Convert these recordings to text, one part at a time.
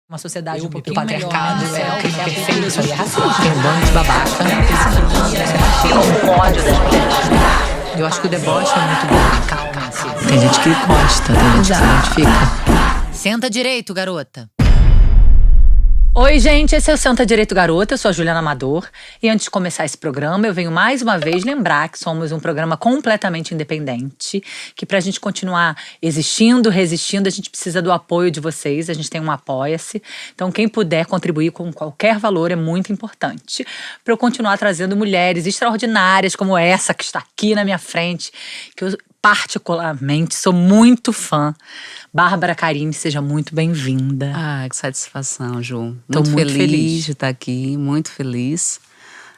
Uma sociedade um O pouquinho patriarcado melhor, é o crime perfeito, isso aí é racismo. Tem um bando de babaca. O ódio das mulheres. Eu acho que o deboche é muito bom. Calma-se. Tem gente que gosta, tem gente que se identifica. Senta direito, garota. Oi, gente, esse é o Senta Direito Garota, eu sou a Juliana Amador. E antes de começar esse programa, eu venho mais uma vez lembrar que somos um programa completamente independente, que pra gente continuar existindo, resistindo, a gente precisa do apoio de vocês, a gente tem um Apoia-se. Então, quem puder contribuir com qualquer valor é muito importante pra eu continuar trazendo mulheres extraordinárias como essa que está aqui na minha frente, que eu particularmente sou muito fã. Bárbara Carini, seja muito bem-vinda. Ah, que satisfação, Ju. Tô muito feliz de estar aqui, muito feliz.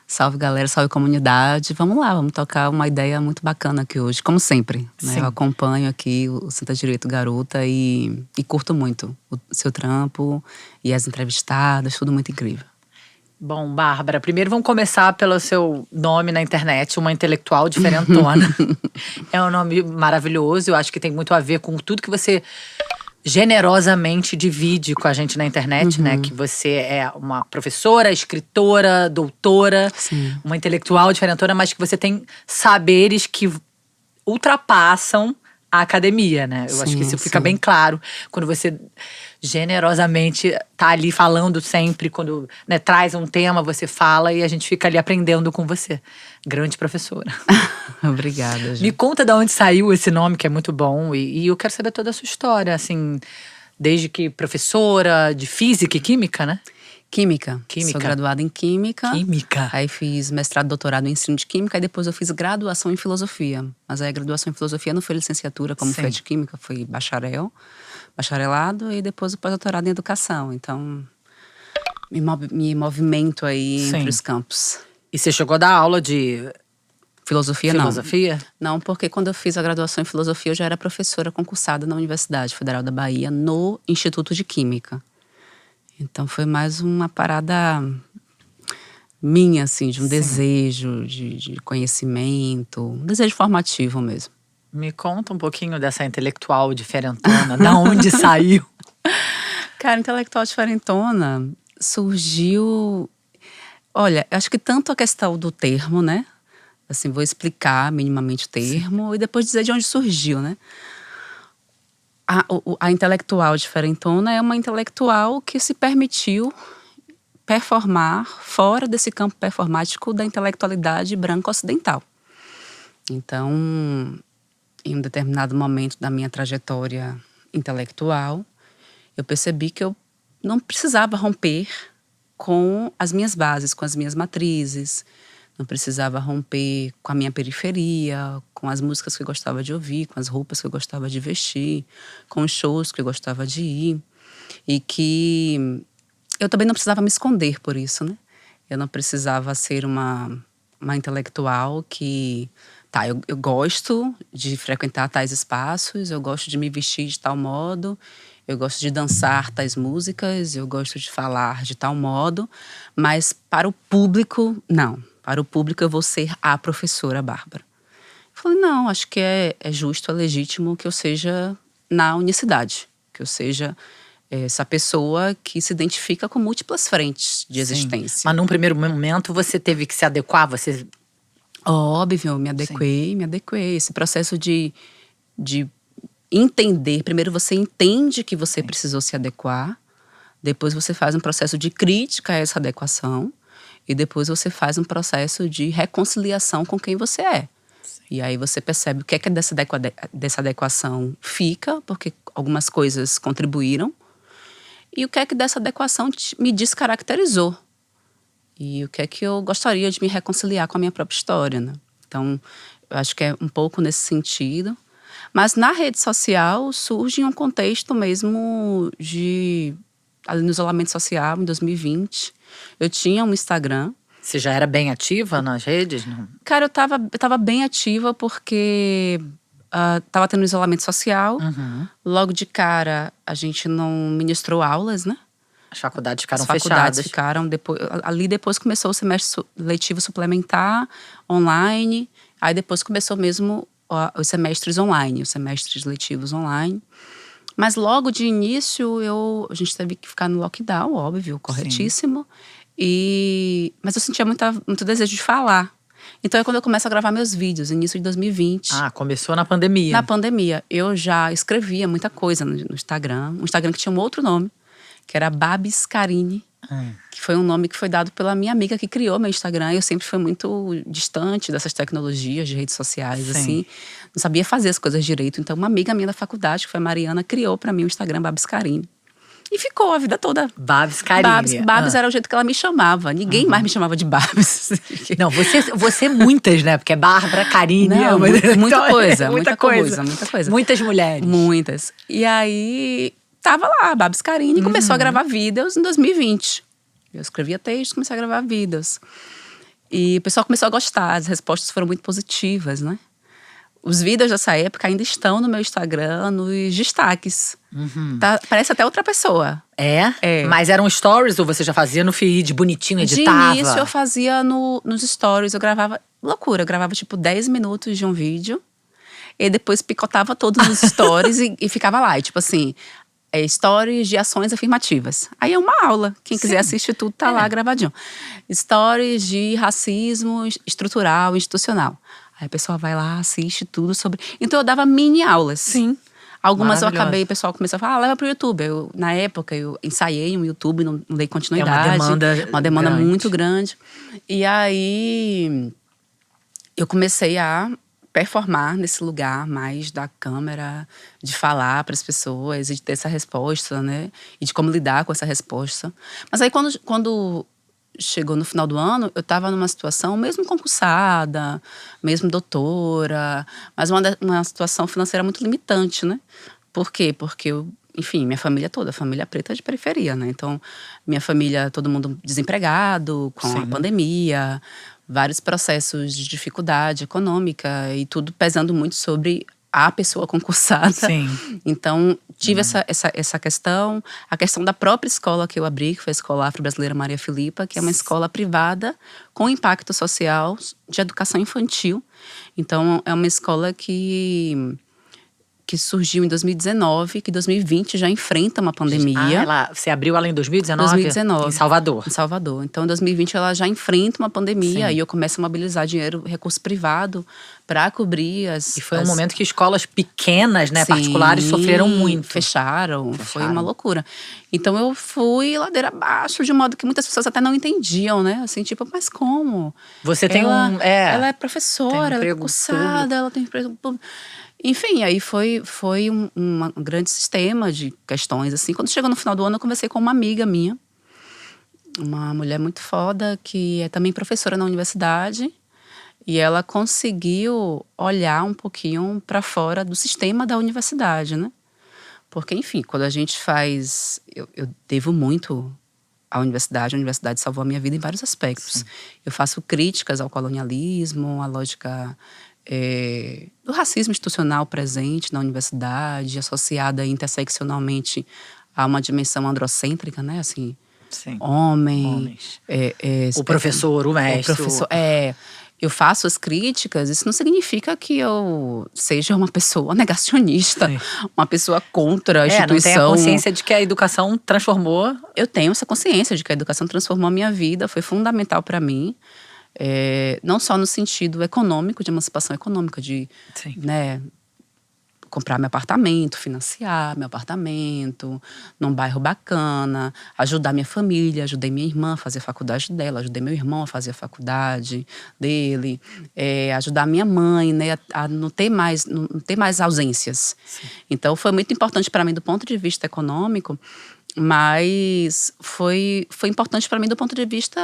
Salve, galera, salve, comunidade. Vamos lá, vamos tocar uma ideia muito bacana aqui hoje, como sempre. Né? Eu acompanho aqui o Senta Direito Garota e curto muito o seu trampo e as entrevistadas, tudo muito incrível. Bom, Bárbara, primeiro vamos começar pelo seu nome na internet, uma intelectual diferentona. É um nome maravilhoso, eu acho que tem muito a ver com tudo que você generosamente divide com a gente na internet, né? Que você é uma professora, escritora, doutora, Sim. uma intelectual diferentona, mas que você tem saberes que ultrapassam a academia, né? Eu acho que isso fica bem claro quando você generosamente tá ali falando sempre, quando traz um tema, você fala e a gente fica ali aprendendo com você. Grande professora. Obrigada, Ju. Me conta de onde saiu esse nome, que é muito bom, e eu quero saber toda a sua história, assim, desde que professora de física e química, né? Química. Sou graduada em Química. Química. Aí fiz mestrado, doutorado em ensino de Química. E depois eu fiz graduação em Filosofia. Mas aí a graduação em Filosofia não foi licenciatura, como foi de Química. Foi bacharelado e depois o pós-doutorado em Educação. Então, me movimento aí entre os campos. E você chegou a dar aula de Filosofia? Não, porque quando eu fiz a graduação em Filosofia, eu já era professora concursada na Universidade Federal da Bahia, no Instituto de Química. Então foi mais uma parada minha, assim, de um desejo de conhecimento, um desejo formativo mesmo. Me conta um pouquinho dessa intelectual diferentona, da onde saiu? Cara, intelectual diferentona surgiu… Olha, acho que tanto a questão do termo, né? Assim, vou explicar minimamente o termo e depois dizer de onde surgiu, né? A intelectual diferentona é uma intelectual que se permitiu performar fora desse campo performático da intelectualidade branca ocidental. Então, em um determinado momento da minha trajetória intelectual, eu percebi que eu não precisava romper com as minhas bases, com as minhas matrizes. Não precisava romper com a minha periferia, com as músicas que eu gostava de ouvir, com as roupas que eu gostava de vestir, com os shows que eu gostava de ir. E que eu também não precisava me esconder por isso, né? Eu não precisava ser uma intelectual que… Tá, eu gosto de frequentar tais espaços, eu gosto de me vestir de tal modo, eu gosto de dançar tais músicas, eu gosto de falar de tal modo, mas para o público, não. Para o público eu vou ser a professora Bárbara. Eu falei, não, acho que é justo, é legítimo que eu seja na unicidade. Que eu seja essa pessoa que se identifica com múltiplas frentes de existência. Mas num primeiro momento você teve que se adequar, você… Óbvio, me adequei. Esse processo de entender. Primeiro você entende que você precisou se adequar. Depois você faz um processo de crítica a essa adequação. E depois você faz um processo de reconciliação com quem você é. E aí você percebe o que é que dessa adequação fica, porque algumas coisas contribuíram. E o que é que dessa adequação me descaracterizou. E o que é que eu gostaria de me reconciliar com a minha própria história, né? Então, eu acho que é um pouco nesse sentido. Mas na rede social surge um contexto mesmo ali no isolamento social, em 2020. Eu tinha um Instagram. Você já era bem ativa nas redes? Não? Cara, eu tava bem ativa porque tava tendo isolamento social. Logo de cara, a gente não ministrou aulas, né? As faculdades ficaram fechadas. As faculdades ficaram… depois começou o semestre letivo suplementar, online. Aí depois começou mesmo os semestres online, os semestres letivos online. Mas logo de início, a gente teve que ficar no lockdown, óbvio, corretíssimo. Mas eu sentia muito desejo de falar. Então é quando eu começo a gravar meus vídeos, início de 2020. Ah, começou na pandemia. Na pandemia, eu já escrevia muita coisa no Instagram. Um Instagram que tinha um outro nome, que era Babs Carine. Que foi um nome que foi dado pela minha amiga que criou meu Instagram. Eu sempre fui muito distante dessas tecnologias de redes sociais, Sim. assim. Não sabia fazer as coisas direito. Então, uma amiga minha da faculdade, que foi a Mariana, criou pra mim o Instagram Babs Carine. E ficou a vida toda. Babs Carine. Babs era o jeito que ela me chamava. Ninguém mais me chamava de Babs. Não, você muitas, né? Porque é Bárbara, Carine. Não, muita coisa. Muitas mulheres. Muitas. E aí, tava lá, Babs Carine, e começou a gravar vídeos em 2020. Eu escrevia textos, comecei a gravar vídeos. E o pessoal começou a gostar, as respostas foram muito positivas, né? Os vídeos dessa época ainda estão no meu Instagram, nos destaques. Tá, parece até outra pessoa. É? Mas eram stories ou você já fazia no feed, bonitinho, editava? De início eu fazia nos stories, eu gravava, loucura, eu gravava tipo 10 minutos de um vídeo. E depois picotava todos os stories e ficava lá. E tipo assim, stories de ações afirmativas. Aí é uma aula, quem quiser assistir tudo tá lá gravadinho. Stories de racismo estrutural, institucional. Aí a pessoa vai lá, assiste tudo sobre… Então eu dava mini aulas. Sim. Algumas eu acabei, o pessoal começou a falar, leva pro YouTube. Na época, eu ensaiei um YouTube, não dei continuidade. Uma demanda grande. muito grande. E aí, eu comecei a performar nesse lugar mais da câmera, de falar para as pessoas e de ter essa resposta, né? E de como lidar com essa resposta. Mas aí, quando chegou no final do ano, eu estava numa situação, mesmo concursada, mesmo doutora, mas uma situação financeira muito limitante, né? Por quê? Porque enfim, minha família toda, família preta de periferia, né? Então, minha família, todo mundo desempregado, com a pandemia, vários processos de dificuldade econômica e tudo pesando muito sobre a pessoa concursada. Sim. Então, tive essa questão. A questão da própria escola que eu abri, que foi a Escola Afro-Brasileira Maria Filipa, que é uma escola privada com impacto social de educação infantil. Então, é uma escola que surgiu em 2019, que em 2020 já enfrenta uma pandemia. Você abriu ela em 2019? 2019. Em Salvador. Em Salvador. Então, em 2020, ela já enfrenta uma pandemia e eu começo a mobilizar dinheiro, recurso privado, para cobrir E foi um momento que escolas pequenas, né, particulares, sofreram muito. Fecharam, foi uma loucura. Então, eu fui ladeira abaixo, de modo que muitas pessoas até não entendiam, né? Assim, tipo, mas como? Você tem Ela é professora, ela é emprego concursada, ela tem emprego público. Enfim, aí foi um grande sistema de questões, assim. Quando chegou no final do ano, eu conversei com uma amiga minha, uma mulher muito foda, que é também professora na universidade. E ela conseguiu olhar um pouquinho para fora do sistema da universidade, né? Porque, enfim, quando a gente faz… Eu devo muito à universidade. A universidade salvou a minha vida em vários aspectos. Sim. Eu faço críticas ao colonialismo, à lógica… do racismo institucional presente na universidade, associada interseccionalmente a uma dimensão androcêntrica, né? Assim, homens. O professor, o mestre. Eu faço as críticas, isso não significa que eu seja uma pessoa negacionista, uma pessoa contra a instituição. Não tem a consciência de que a educação transformou. Eu tenho essa consciência de que a educação transformou a minha vida, foi fundamental para mim. Não só no sentido econômico, de emancipação econômica, de comprar meu apartamento, financiar meu apartamento num bairro bacana, ajudar minha família, ajudei minha irmã a fazer a faculdade dela, ajudei meu irmão a fazer a faculdade dele, ajudar minha mãe, né, a não ter mais ausências. Sim. Então foi muito importante para mim do ponto de vista econômico, mas foi importante para mim do ponto de vista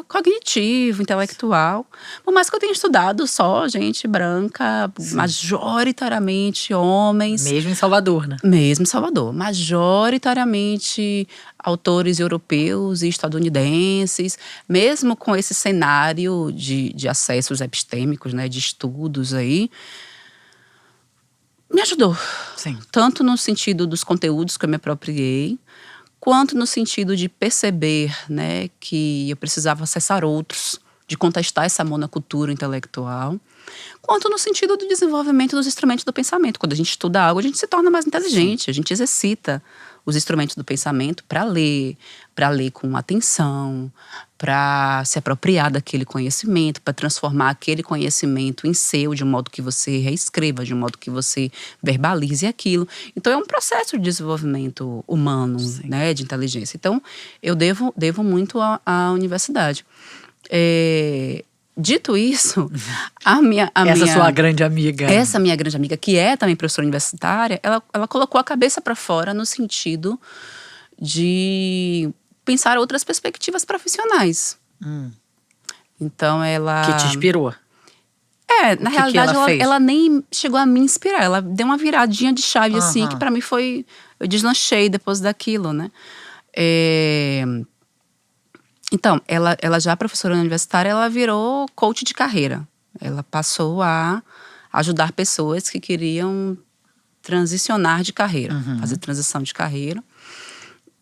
cognitivo, intelectual. Por mais que eu tenha estudado só gente branca, majoritariamente homens. Mesmo em Salvador, né? Mesmo em Salvador. Majoritariamente autores europeus e estadunidenses. Mesmo com esse cenário de acessos epistêmicos, né, de estudos aí. Me ajudou. Sim. Tanto no sentido dos conteúdos que eu me apropriei, quanto no sentido de perceber, né, que eu precisava acessar outros de contestar essa monocultura intelectual, quanto no sentido do desenvolvimento dos instrumentos do pensamento. Quando a gente estuda algo, a gente se torna mais inteligente, a gente exercita os instrumentos do pensamento para ler com atenção, para se apropriar daquele conhecimento, para transformar aquele conhecimento em seu, de um modo que você reescreva, de um modo que você verbalize aquilo. Então é um processo de desenvolvimento humano, né, de inteligência. Então eu devo muito à universidade. Dito isso, Essa sua grande amiga. Essa minha grande amiga, que é também professora universitária, ela colocou a cabeça para fora no sentido de pensar outras perspectivas profissionais. Então ela… Que te inspirou. Na realidade ela nem chegou a me inspirar. Ela deu uma viradinha de chave assim, que para mim foi… Eu deslanchei depois daquilo, né? Então, ela já professora universitária, ela virou coach de carreira. Ela passou a ajudar pessoas que queriam transicionar de carreira, fazer transição de carreira.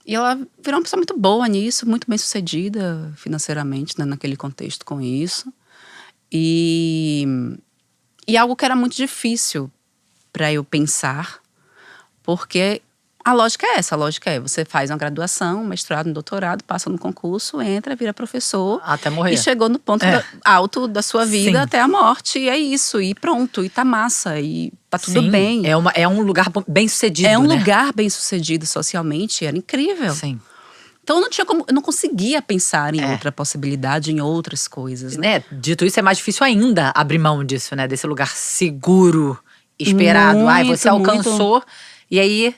E ela virou uma pessoa muito boa nisso, muito bem sucedida financeiramente, né, naquele contexto com isso. E algo que era muito difícil para eu pensar, porque… A lógica é essa, você faz uma graduação, um mestrado, um doutorado, passa no concurso, entra, vira professor. Até morrer. E chegou no ponto alto da sua vida até a morte, e é isso, e pronto, e tá massa, e tá tudo bem. É um lugar bem sucedido, É um né? lugar bem sucedido socialmente, era incrível. Sim. Então eu não conseguia pensar em outra possibilidade, em outras coisas, né? Dito isso, é mais difícil ainda abrir mão disso, né? Desse lugar seguro, esperado. Você alcançou, e aí…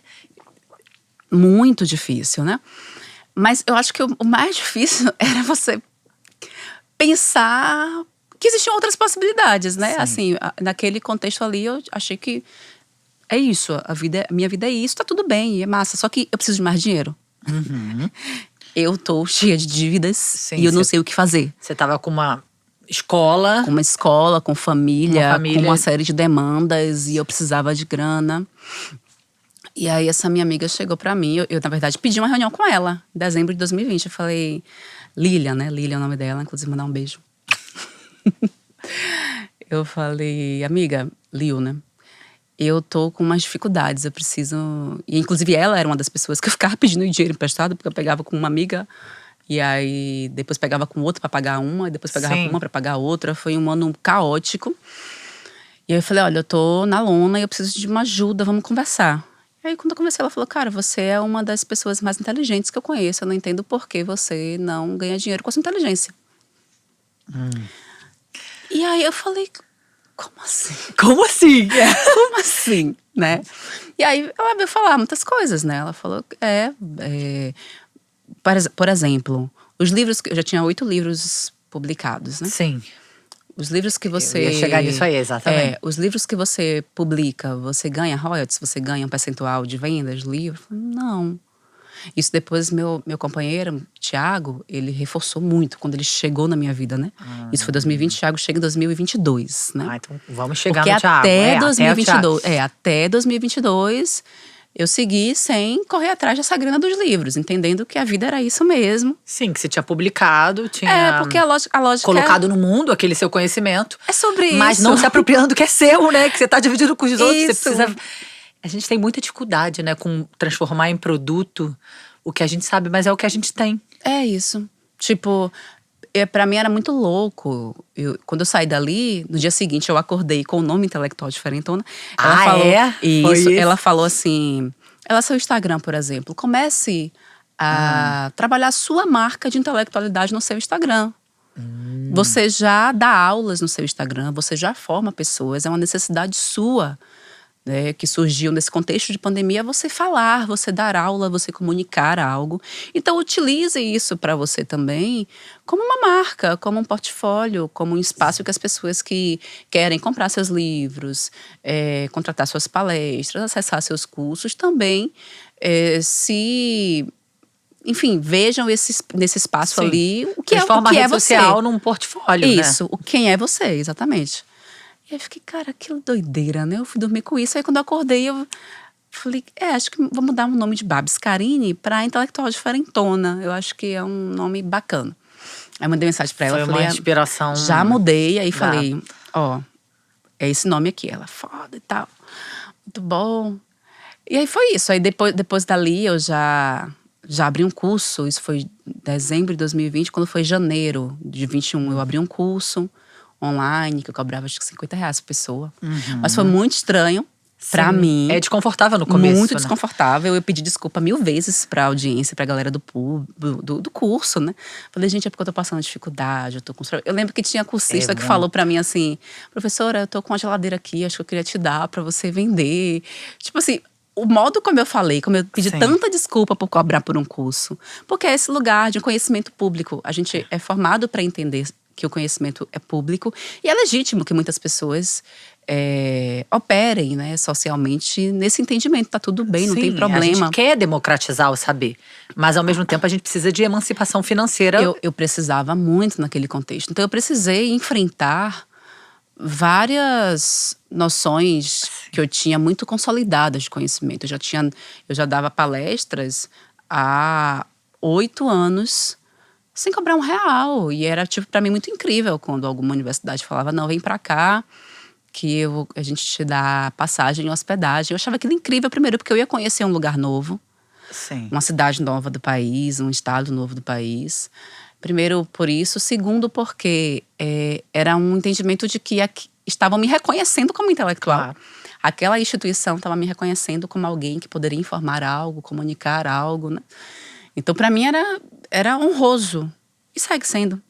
Muito difícil, né? Mas eu acho que o mais difícil era você pensar que existiam outras possibilidades, né? Sim. Assim, naquele contexto ali, eu achei que é isso, minha vida é isso, tá tudo bem, é massa. Só que eu preciso de mais dinheiro. Eu tô cheia de dívidas e eu não sei o que fazer. Você tava com uma escola. Com uma escola, com família, com uma série de demandas, e eu precisava de grana. E aí essa minha amiga chegou pra mim, eu na verdade pedi uma reunião com ela, em dezembro de 2020. Eu falei, Lilian, né? Lilian é o nome dela, inclusive mandar um beijo. Eu falei, amiga, Lil, né? Eu tô com umas dificuldades, eu preciso… E inclusive ela era uma das pessoas que eu ficava pedindo dinheiro emprestado, porque eu pegava com uma amiga, e aí depois pegava com outra pra pagar uma, e depois pegava com uma pra pagar outra. Foi um ano caótico. E aí eu falei, olha, eu tô na lona e eu preciso de uma ajuda, vamos conversar. E aí quando eu conversei, ela falou, cara, você é uma das pessoas mais inteligentes que eu conheço, eu não entendo por que você não ganha dinheiro com a sua inteligência. E aí eu falei, como assim? Como assim? Como assim, né? E aí ela veio falar muitas coisas, né? Ela falou, por exemplo, os livros, eu já tinha 8 livros publicados, né? Sim. Os livros que você… Eu ia chegar nisso aí, exatamente. Os livros que você publica, você ganha royalties? Você ganha um percentual de vendas do livro? Não. Isso depois meu companheiro, Thiago, ele reforçou muito quando ele chegou na minha vida, né? Isso foi 2020, Thiago chega em 2022, né? Então vamos chegar porque no Thiago. Até 2022, até 2022… eu segui sem correr atrás dessa grana dos livros, entendendo que a vida era isso mesmo. Sim, que você tinha publicado, tinha… porque a lógica colocado no mundo aquele seu conhecimento. É sobre isso. Mas não se apropriando que é seu, né? Que você tá dividindo com os outros. Isso. Você precisa… A gente tem muita dificuldade, né? Com transformar em produto o que a gente sabe, mas é o que a gente tem. É isso. Tipo… Pra mim era muito louco. Quando eu saí dali, no dia seguinte eu acordei com o nome intelectual diferentona. Ela falou, isso, ela falou assim… Ela, seu Instagram, por exemplo, comece a trabalhar a sua marca de intelectualidade no seu Instagram. Você já dá aulas no seu Instagram, você já forma pessoas, é uma necessidade sua, né, que surgiu nesse contexto de pandemia, você falar, você dar aula, você comunicar algo. Então utilize isso para você também como uma marca, como um portfólio, como um espaço que as pessoas que querem comprar seus livros, contratar suas palestras, acessar seus cursos também enfim, vejam nesse espaço ali o que transforma o que a é rede você. social num portfólio, Isso, né? quem é você, exatamente. E aí eu fiquei, cara, que doideira, né? Eu fui dormir com isso. Aí quando eu acordei, eu falei, acho que vou mudar o nome de Babs Carini para intelectual diferentona. Eu acho que é um nome bacana. Aí mandei mensagem pra ela, Foi falei, uma inspiração. já mudei. Aí Dá. falei, ó, é esse nome aqui. Ela, foda e tal. Muito bom. E aí foi isso. Aí depois dali eu já abri um curso. Isso foi em dezembro de 2020. Quando foi janeiro de 21, eu abri um curso online que eu cobrava acho que R$50 por pessoa. Mas foi muito estranho pra Sim. mim. É desconfortável no começo, Muito né? desconfortável. Eu pedi desculpa 1000 vezes pra audiência, pra galera do curso, né? Falei, gente, é porque eu tô passando dificuldade, eu tô com... Eu lembro que tinha cursista que falou pra mim assim, professora, eu tô com uma geladeira aqui, acho que eu queria te dar pra você vender. Tipo assim, o modo como eu falei, como eu pedi Sim. tanta desculpa por cobrar por um curso. Porque é esse lugar de conhecimento público. A gente é formado pra entender que o conhecimento é público. E é legítimo que muitas pessoas operem, né, socialmente nesse entendimento. Tá tudo bem, não tem Sim, problema. a gente quer democratizar o saber, mas ao mesmo tempo a gente precisa de emancipação financeira. Eu precisava muito naquele contexto. Então eu precisei enfrentar várias noções que eu tinha muito consolidadas de conhecimento. Eu já dava palestras há 8 anos sem cobrar R$1. E era, tipo, pra mim muito incrível quando alguma universidade falava, não, vem pra cá que a gente te dá passagem e hospedagem. Eu achava aquilo incrível, primeiro, porque eu ia conhecer um lugar novo. Sim. Uma cidade nova do país, um estado novo do país. Primeiro, por isso. Segundo, porque era um entendimento de que estavam me reconhecendo como intelectual. Claro. Aquela instituição estava me reconhecendo como alguém que poderia informar algo, comunicar algo, né? Então, para mim, era honroso. E segue sendo.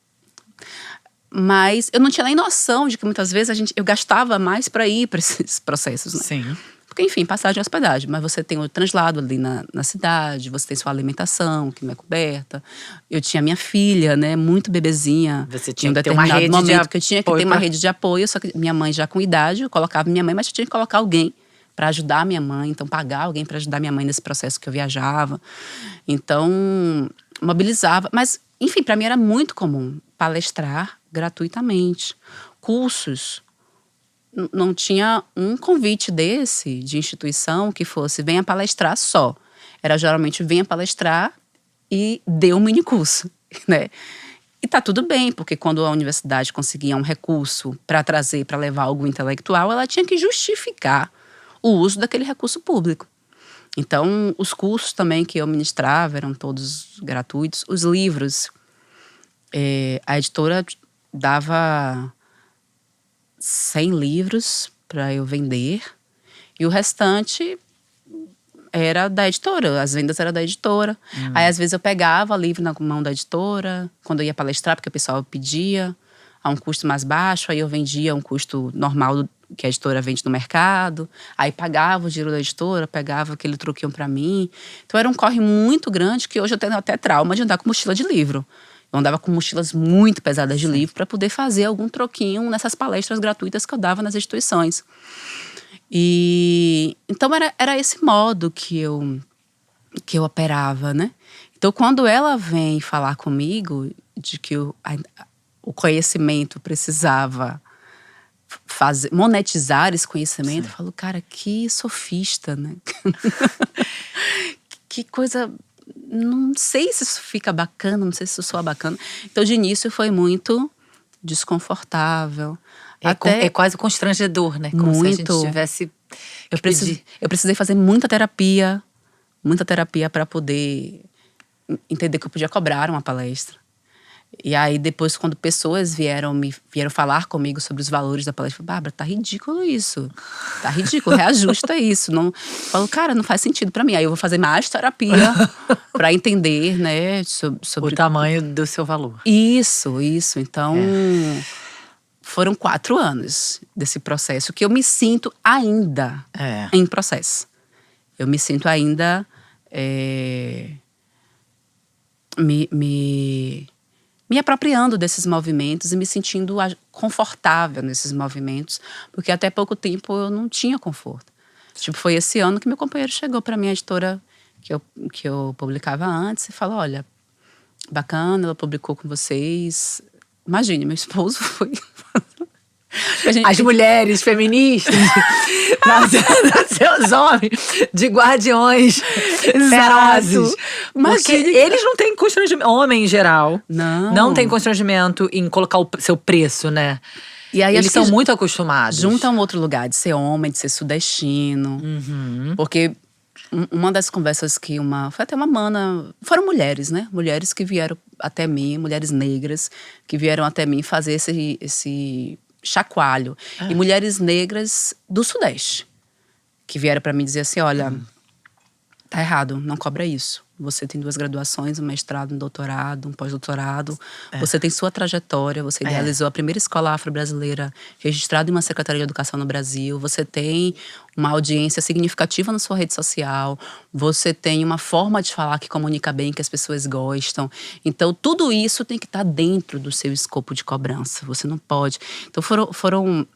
Mas eu não tinha nem noção de que muitas vezes eu gastava mais para ir para esses processos, né? Sim. Porque, enfim, passagem e hospedagem. Mas você tem o translado ali na cidade, você tem sua alimentação, que não é coberta. Eu tinha minha filha, né, muito bebezinha. Você Em tinha um que ter uma determinado rede momento de que eu tinha que apoio ter uma pra- rede de apoio. Só que minha mãe já com idade, eu colocava minha mãe, mas eu tinha que colocar alguém para ajudar minha mãe. Então, pagar alguém para ajudar minha mãe nesse processo que eu viajava. Então, mobilizava. Mas, enfim, para mim era muito comum palestrar gratuitamente. Cursos. Não tinha um convite desse, de instituição, que fosse venha palestrar só. Era geralmente venha palestrar e dê um mini curso, né? E tá tudo bem, porque quando a universidade conseguia um recurso para trazer, para levar algo intelectual, ela tinha que justificar o uso daquele recurso público. Então, os cursos também que eu ministrava eram todos gratuitos. Os livros, a editora dava 100 livros para eu vender e o restante era da editora, as vendas eram da editora. Aí às vezes eu pegava livro na mão da editora, quando eu ia palestrar, porque o pessoal pedia a um custo mais baixo, aí eu vendia a um custo normal que a editora vende no mercado, aí pagava o dinheiro da editora, pegava aquele troquinho para mim. Então era um corre muito grande que hoje eu tenho até trauma de andar com mochila de livro. Eu andava com mochilas muito pesadas de livro para poder fazer algum troquinho nessas palestras gratuitas que eu dava nas instituições. E então era esse modo que eu operava, né? Então, quando ela vem falar comigo de que o conhecimento precisava monetizar esse conhecimento, eu falo, cara, que sofista, né? Que coisa... Não sei se isso fica bacana, não sei se isso soa bacana. Então, de início, foi muito desconfortável. É quase constrangedor, né? Como se a gente tivesse Eu precisei fazer muita terapia para poder entender que eu podia cobrar uma palestra. E aí, depois, quando pessoas vieram falar comigo sobre os valores da palestra, eu falei, Bárbara, tá ridículo isso. Tá ridículo, reajusta isso. Não, eu falo, cara, não faz sentido pra mim. Aí eu vou fazer mais terapia pra entender, né, sobre o tamanho do seu valor. Isso. Então, foram 4 anos desse processo que eu me sinto ainda em processo. Eu me sinto ainda me apropriando desses movimentos e me sentindo confortável nesses movimentos, porque até pouco tempo eu não tinha conforto. Tipo, foi esse ano que meu companheiro chegou para minha editora que eu publicava antes e falou, olha, bacana, ela publicou com vocês. Imagine, meu esposo foi As mulheres feministas trazendo seus homens de guardiões ferozes. Porque eles não têm constrangimento. Homem, em geral, não tem constrangimento em colocar o seu preço, né? E aí, eles são muito acostumados. Junta um outro lugar, de ser homem, de ser sudestino. Porque uma das conversas que foi até uma mana… Foram mulheres, né? Mulheres que vieram até mim, mulheres negras, que vieram até mim fazer esse chacoalho. E mulheres negras do Sudeste, que vieram pra mim dizer assim, olha, tá errado, não cobra isso. Você tem 2 graduações, um mestrado, um doutorado, um pós-doutorado. Você tem sua trajetória, você idealizou a primeira escola afro-brasileira registrada em uma Secretaria de Educação no Brasil. Você tem uma audiência significativa na sua rede social. Você tem uma forma de falar que comunica bem, que as pessoas gostam. Então, tudo isso tem que estar dentro do seu escopo de cobrança. Você não pode… Então, foram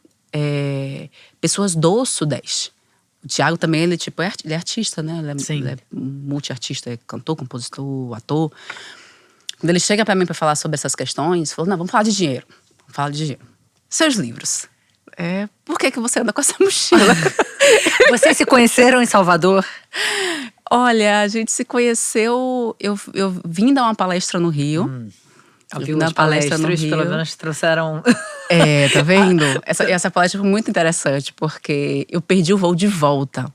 pessoas do Sudeste. O Thiago também, ele é artista, né? Ele é multiartista, é cantor, compositor, ator. Quando ele chega pra mim pra falar sobre essas questões, falou, não, vamos falar de dinheiro. Vamos falar de dinheiro. Seus livros. Por que você anda com essa mochila? Vocês se conheceram em Salvador? Olha, a gente se conheceu… Eu vim dar uma palestra no Rio. Algumas palestras, pelo menos, trouxeram… Tá vendo? Essa palestra foi muito interessante, porque eu perdi o voo de volta.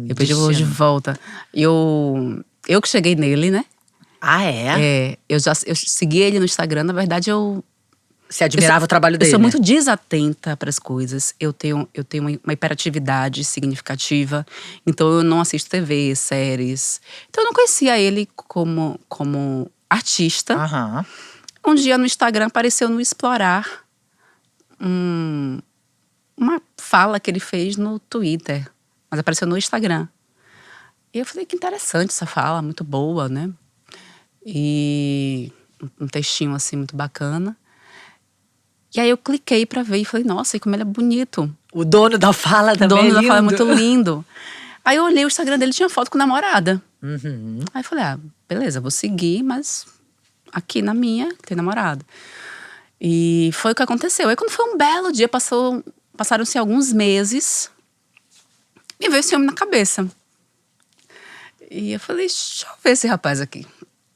Eu perdi o voo de volta. Eu que cheguei nele, né? Eu segui ele no Instagram. Na verdade, Você admirava o trabalho dele? Eu sou muito desatenta para as coisas. Eu tenho uma hiperatividade significativa. Então, eu não assisto TV, séries. Então, eu não conhecia ele como artista. Um dia no Instagram apareceu no Explorar uma fala que ele fez no Twitter, mas apareceu no Instagram. E eu falei, que interessante essa fala, muito boa, né? E um textinho assim muito bacana. E aí eu cliquei pra ver e falei, nossa, e como ele é bonito. O dono da fala também O dono é da lindo. fala é muito lindo. Aí eu olhei o Instagram dele, tinha foto com namorada. Aí eu falei, beleza, vou seguir, mas aqui na minha tem namorado. E foi o que aconteceu. Aí quando foi um belo dia, passaram-se alguns meses, me veio esse homem na cabeça. E eu falei, deixa eu ver esse rapaz aqui.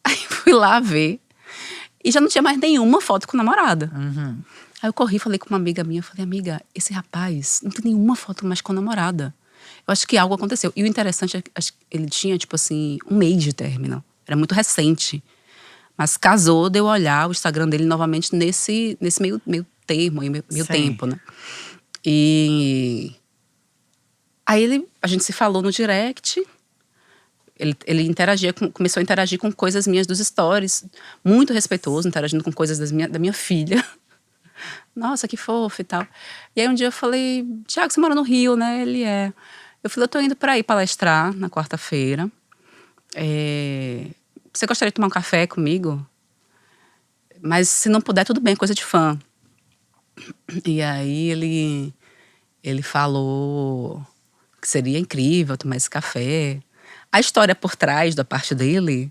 Aí fui lá ver, e já não tinha mais nenhuma foto com namorada. Aí eu corri e falei com uma amiga minha, falei, amiga, esse rapaz não tem nenhuma foto mais com namorada. Eu acho que algo aconteceu. E o interessante é que ele tinha, tipo assim, 1 mês de término. Era muito recente. Mas casou de eu olhar o Instagram dele novamente nesse meio termo, meio tempo, né? E aí a gente se falou no direct. Ele começou a interagir com coisas minhas dos stories. Muito respeitoso, interagindo com coisas da minha filha. Nossa, que fofo e tal. E aí um dia eu falei, Thiago, você mora no Rio, né? Ele é. Eu falei, eu tô indo pra ir palestrar na quarta-feira. Você gostaria de tomar um café comigo? Mas se não puder, tudo bem, coisa de fã. E aí ele falou que seria incrível tomar esse café. A história por trás da parte dele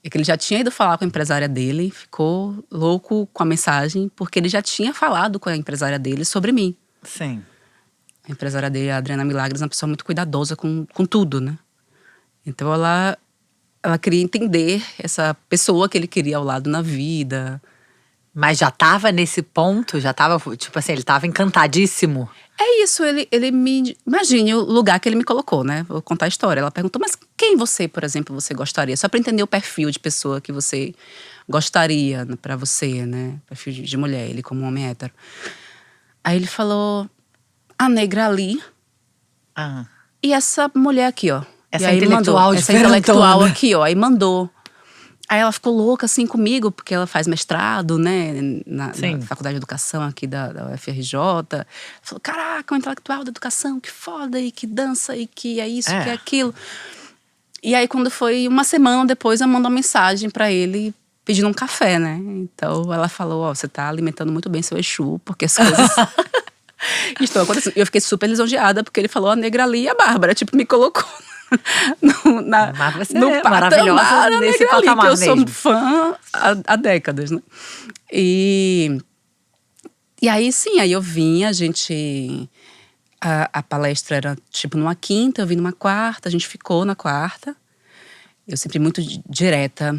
é que ele já tinha ido falar com a empresária dele, ficou louco com a mensagem, porque ele já tinha falado com a empresária dele sobre mim. Sim. A empresária dele, a Adriana Milagres, é uma pessoa muito cuidadosa com tudo, né? Então ela queria entender essa pessoa que ele queria ao lado na vida. Mas já tava nesse ponto? Já tava, tipo assim, ele tava encantadíssimo? É isso, ele me… Imagine o lugar que ele me colocou, né? Vou contar a história. Ela perguntou, mas quem você, por exemplo, você gostaria? Só pra entender o perfil de pessoa que você gostaria pra você, né? Perfil de mulher, ele como um homem hétero. Aí ele falou, a negra ali e essa mulher aqui, ó. Essa e aí intelectual mandou, essa intelectual aqui, ó. Aí mandou. Aí ela ficou louca assim comigo, porque ela faz mestrado, né, na Faculdade de Educação aqui da UFRJ. Falou, caraca, um intelectual da educação, que foda, e que dança, e que é isso, que é aquilo. E aí quando foi uma semana depois, eu mando uma mensagem pra ele, pedindo um café, né. Então ela falou, ó, você tá alimentando muito bem seu Exu, porque as coisas estão acontecendo. E eu fiquei super lisonjeada, porque ele falou, a negra ali e a Bárbara, tipo, me colocou mas você é maravilhosa nesse patamar que eu mesmo. sou fã há décadas, né? E E aí, sim, aí eu vinha, a gente… A palestra era tipo numa quinta, eu vim numa quarta, a gente ficou na quarta. Eu sempre muito direta,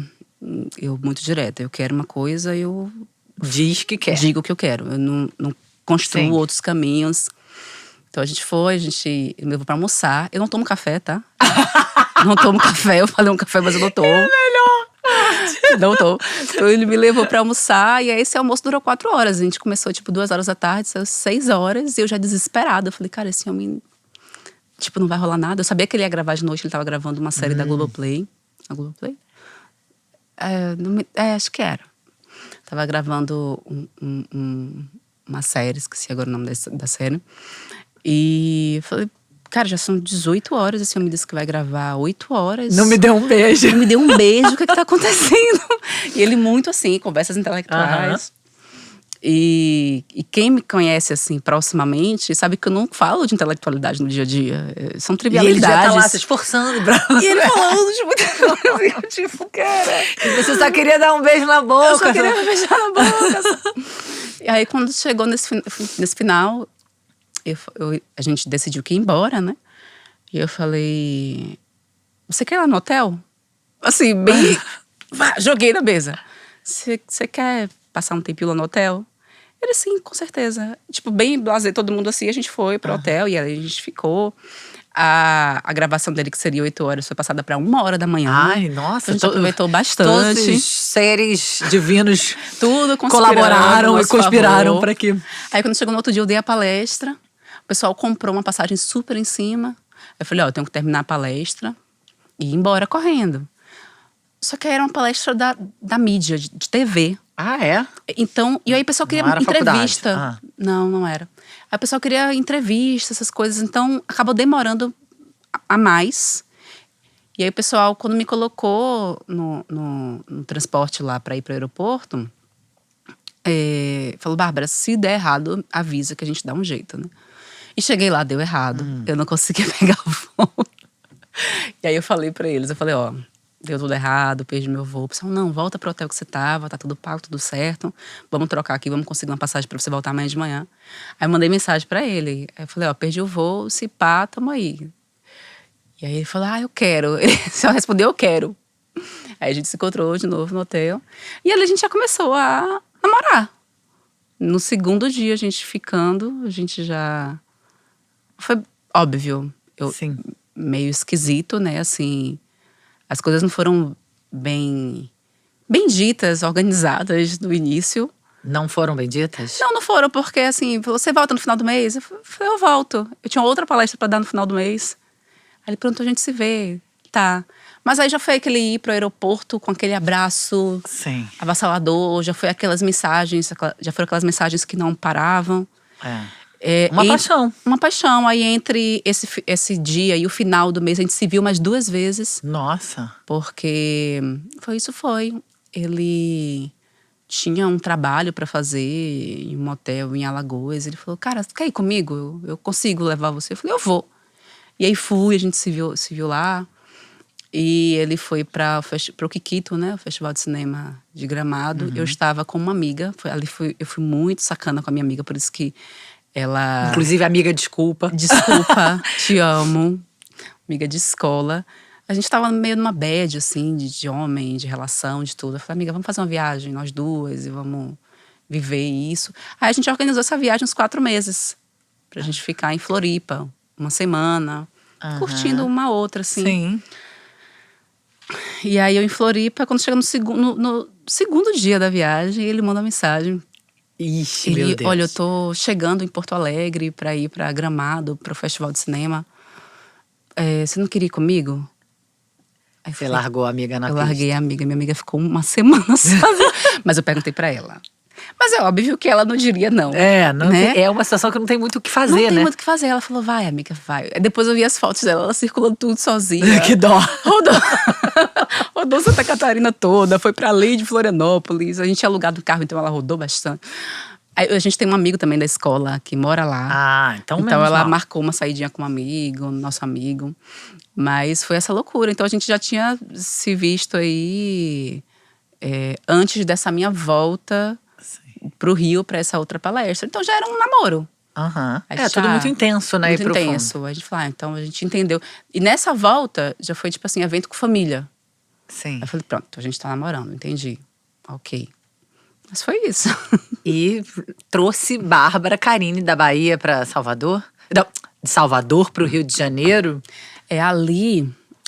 eu quero uma coisa, eu Diz que quer. digo o que eu quero. Eu não construo Sim. outros caminhos. Então a gente foi, ele me levou pra almoçar. Eu não tomo café, tá? Não tomo café, eu falei um café, mas eu não tomo. É melhor. Não tomo. Então ele me levou pra almoçar e aí esse almoço durou 4 horas. A gente começou tipo 2 horas da tarde, saiu 6 horas e eu já desesperada. Eu falei, cara, esse homem, tipo, não vai rolar nada. Eu sabia que ele ia gravar de noite, ele tava gravando uma série da Globoplay. A Globoplay? Acho que era. Tava gravando uma série, esqueci agora o nome da série. E falei, cara, já são 18 horas, esse homem disse que vai gravar 8 horas. Não me deu um beijo. Não me deu um beijo, o que tá acontecendo? E ele muito assim, conversas intelectuais. E quem me conhece assim proximamente sabe que eu não falo de intelectualidade no dia a dia. São E trivialidades. ele já tá lá se esforçando pra… E ele falando de muita coisa, tipo, cara… E você só queria dar um beijo na boca. Eu só queria beijar na boca. E aí, quando chegou nesse final, a gente decidiu que ia embora, né? E eu falei, você quer ir lá no hotel? Assim, bem… joguei na mesa. Você quer passar um tempinho lá no hotel? Ele, sim, com certeza. Tipo, bem blasé, todo mundo assim, a gente foi pro hotel e aí a gente ficou. A gravação dele, que seria 8 horas, foi passada pra 1 hora da manhã. Ai, nossa. A gente aproveitou bastante. Todos os seres divinos tudo colaboraram e conspiraram para que… Aí quando chegou no outro dia, eu dei a palestra. O pessoal comprou uma passagem super em cima. Eu falei, eu tenho que terminar a palestra e ir embora correndo. Só que aí era uma palestra da mídia, de TV. Ah, é? Então, e aí o pessoal queria Não era entrevista. Não era. Aí o pessoal queria entrevista, essas coisas. Então, acabou demorando a mais. E aí o pessoal, quando me colocou no transporte lá para ir para o aeroporto, falou, Bárbara, se der errado, avisa que a gente dá um jeito, né? E cheguei lá, deu errado. Eu não consegui pegar o voo. E aí eu falei para eles, deu tudo errado, perdi meu voo. O pessoal, não, volta pro hotel que você tava, tá tudo pago, tudo certo. Vamos trocar aqui, vamos conseguir uma passagem pra você voltar amanhã de manhã. Aí eu mandei mensagem pra ele. Aí eu falei, perdi o voo, se pá, tamo aí. E aí ele falou, eu quero. Ele só respondeu, eu quero. Aí a gente se encontrou de novo no hotel. E ali a gente já começou a namorar. No segundo dia, a gente ficando, a gente já… Foi óbvio. Sim. Meio esquisito, né, assim… As coisas não foram bem ditas, organizadas no início. Não foram bem ditas? Não foram, porque assim, você volta no final do mês? Eu falei, eu volto. Eu tinha outra palestra para dar no final do mês. Aí pronto, a gente se vê. Tá. Mas aí já foi aquele ir pro aeroporto com aquele abraço avassalador, já foi aquelas mensagens, já foram aquelas mensagens que não paravam. Uma paixão. Uma paixão. Aí entre esse dia e o final do mês, a gente se viu mais 2 vezes. Nossa. Porque foi. Ele tinha um trabalho pra fazer em um hotel em Alagoas. Ele falou, cara, você quer ir comigo? Eu consigo levar você? Eu falei, eu vou. E aí fui, a gente se viu lá. E ele foi pro Kikito, né? O Festival de Cinema de Gramado. Eu estava com uma amiga. Eu fui muito sacana com a minha amiga, por isso que ela… Inclusive, amiga, desculpa. Desculpa, te amo. Amiga de escola. A gente tava meio numa bad, assim, de homem, de relação, de tudo. Eu falei, amiga, vamos fazer uma viagem, nós duas, e vamos viver isso. Aí a gente organizou essa viagem uns 4 meses. Pra gente ficar em Floripa, uma semana. Curtindo uma outra, assim. Sim. E aí eu em Floripa, quando chega no segundo dia da viagem, ele manda uma mensagem. Ixi, meu Deus. Olha, eu tô chegando em Porto Alegre pra ir pra Gramado, pro Festival de Cinema. Você não queria ir comigo? Aí Você largou a amiga na pista. Eu larguei a amiga. Minha amiga ficou uma semana sozinha. Mas eu perguntei pra ela. Mas é óbvio que ela não diria não. É uma situação que não tem muito o que fazer, né? Não tem muito o que fazer. Ela falou, vai, amiga, vai. Aí depois eu vi as fotos dela, ela circulando tudo sozinha. Que dó. Rodou Santa Catarina toda, foi pra além de Florianópolis. A gente tinha alugado um carro, então ela rodou bastante. Aí, a gente tem um amigo também da escola que mora lá. Então ela marcou uma saidinha com um amigo, nosso amigo. Mas foi essa loucura. Então a gente já tinha se visto aí antes dessa minha volta pro Rio pra essa outra palestra. Então já era um namoro. Aham. Aí É tudo já- muito intenso, né? Muito e profundo. intenso. A gente falou, então a gente entendeu. E nessa volta, já foi tipo assim, evento com família. Sim. Aí eu falei, pronto, a gente tá namorando, entendi. Ok. Mas foi isso. E trouxe Bárbara Carine da Bahia pra Salvador. Não, de Salvador pro Rio de Janeiro.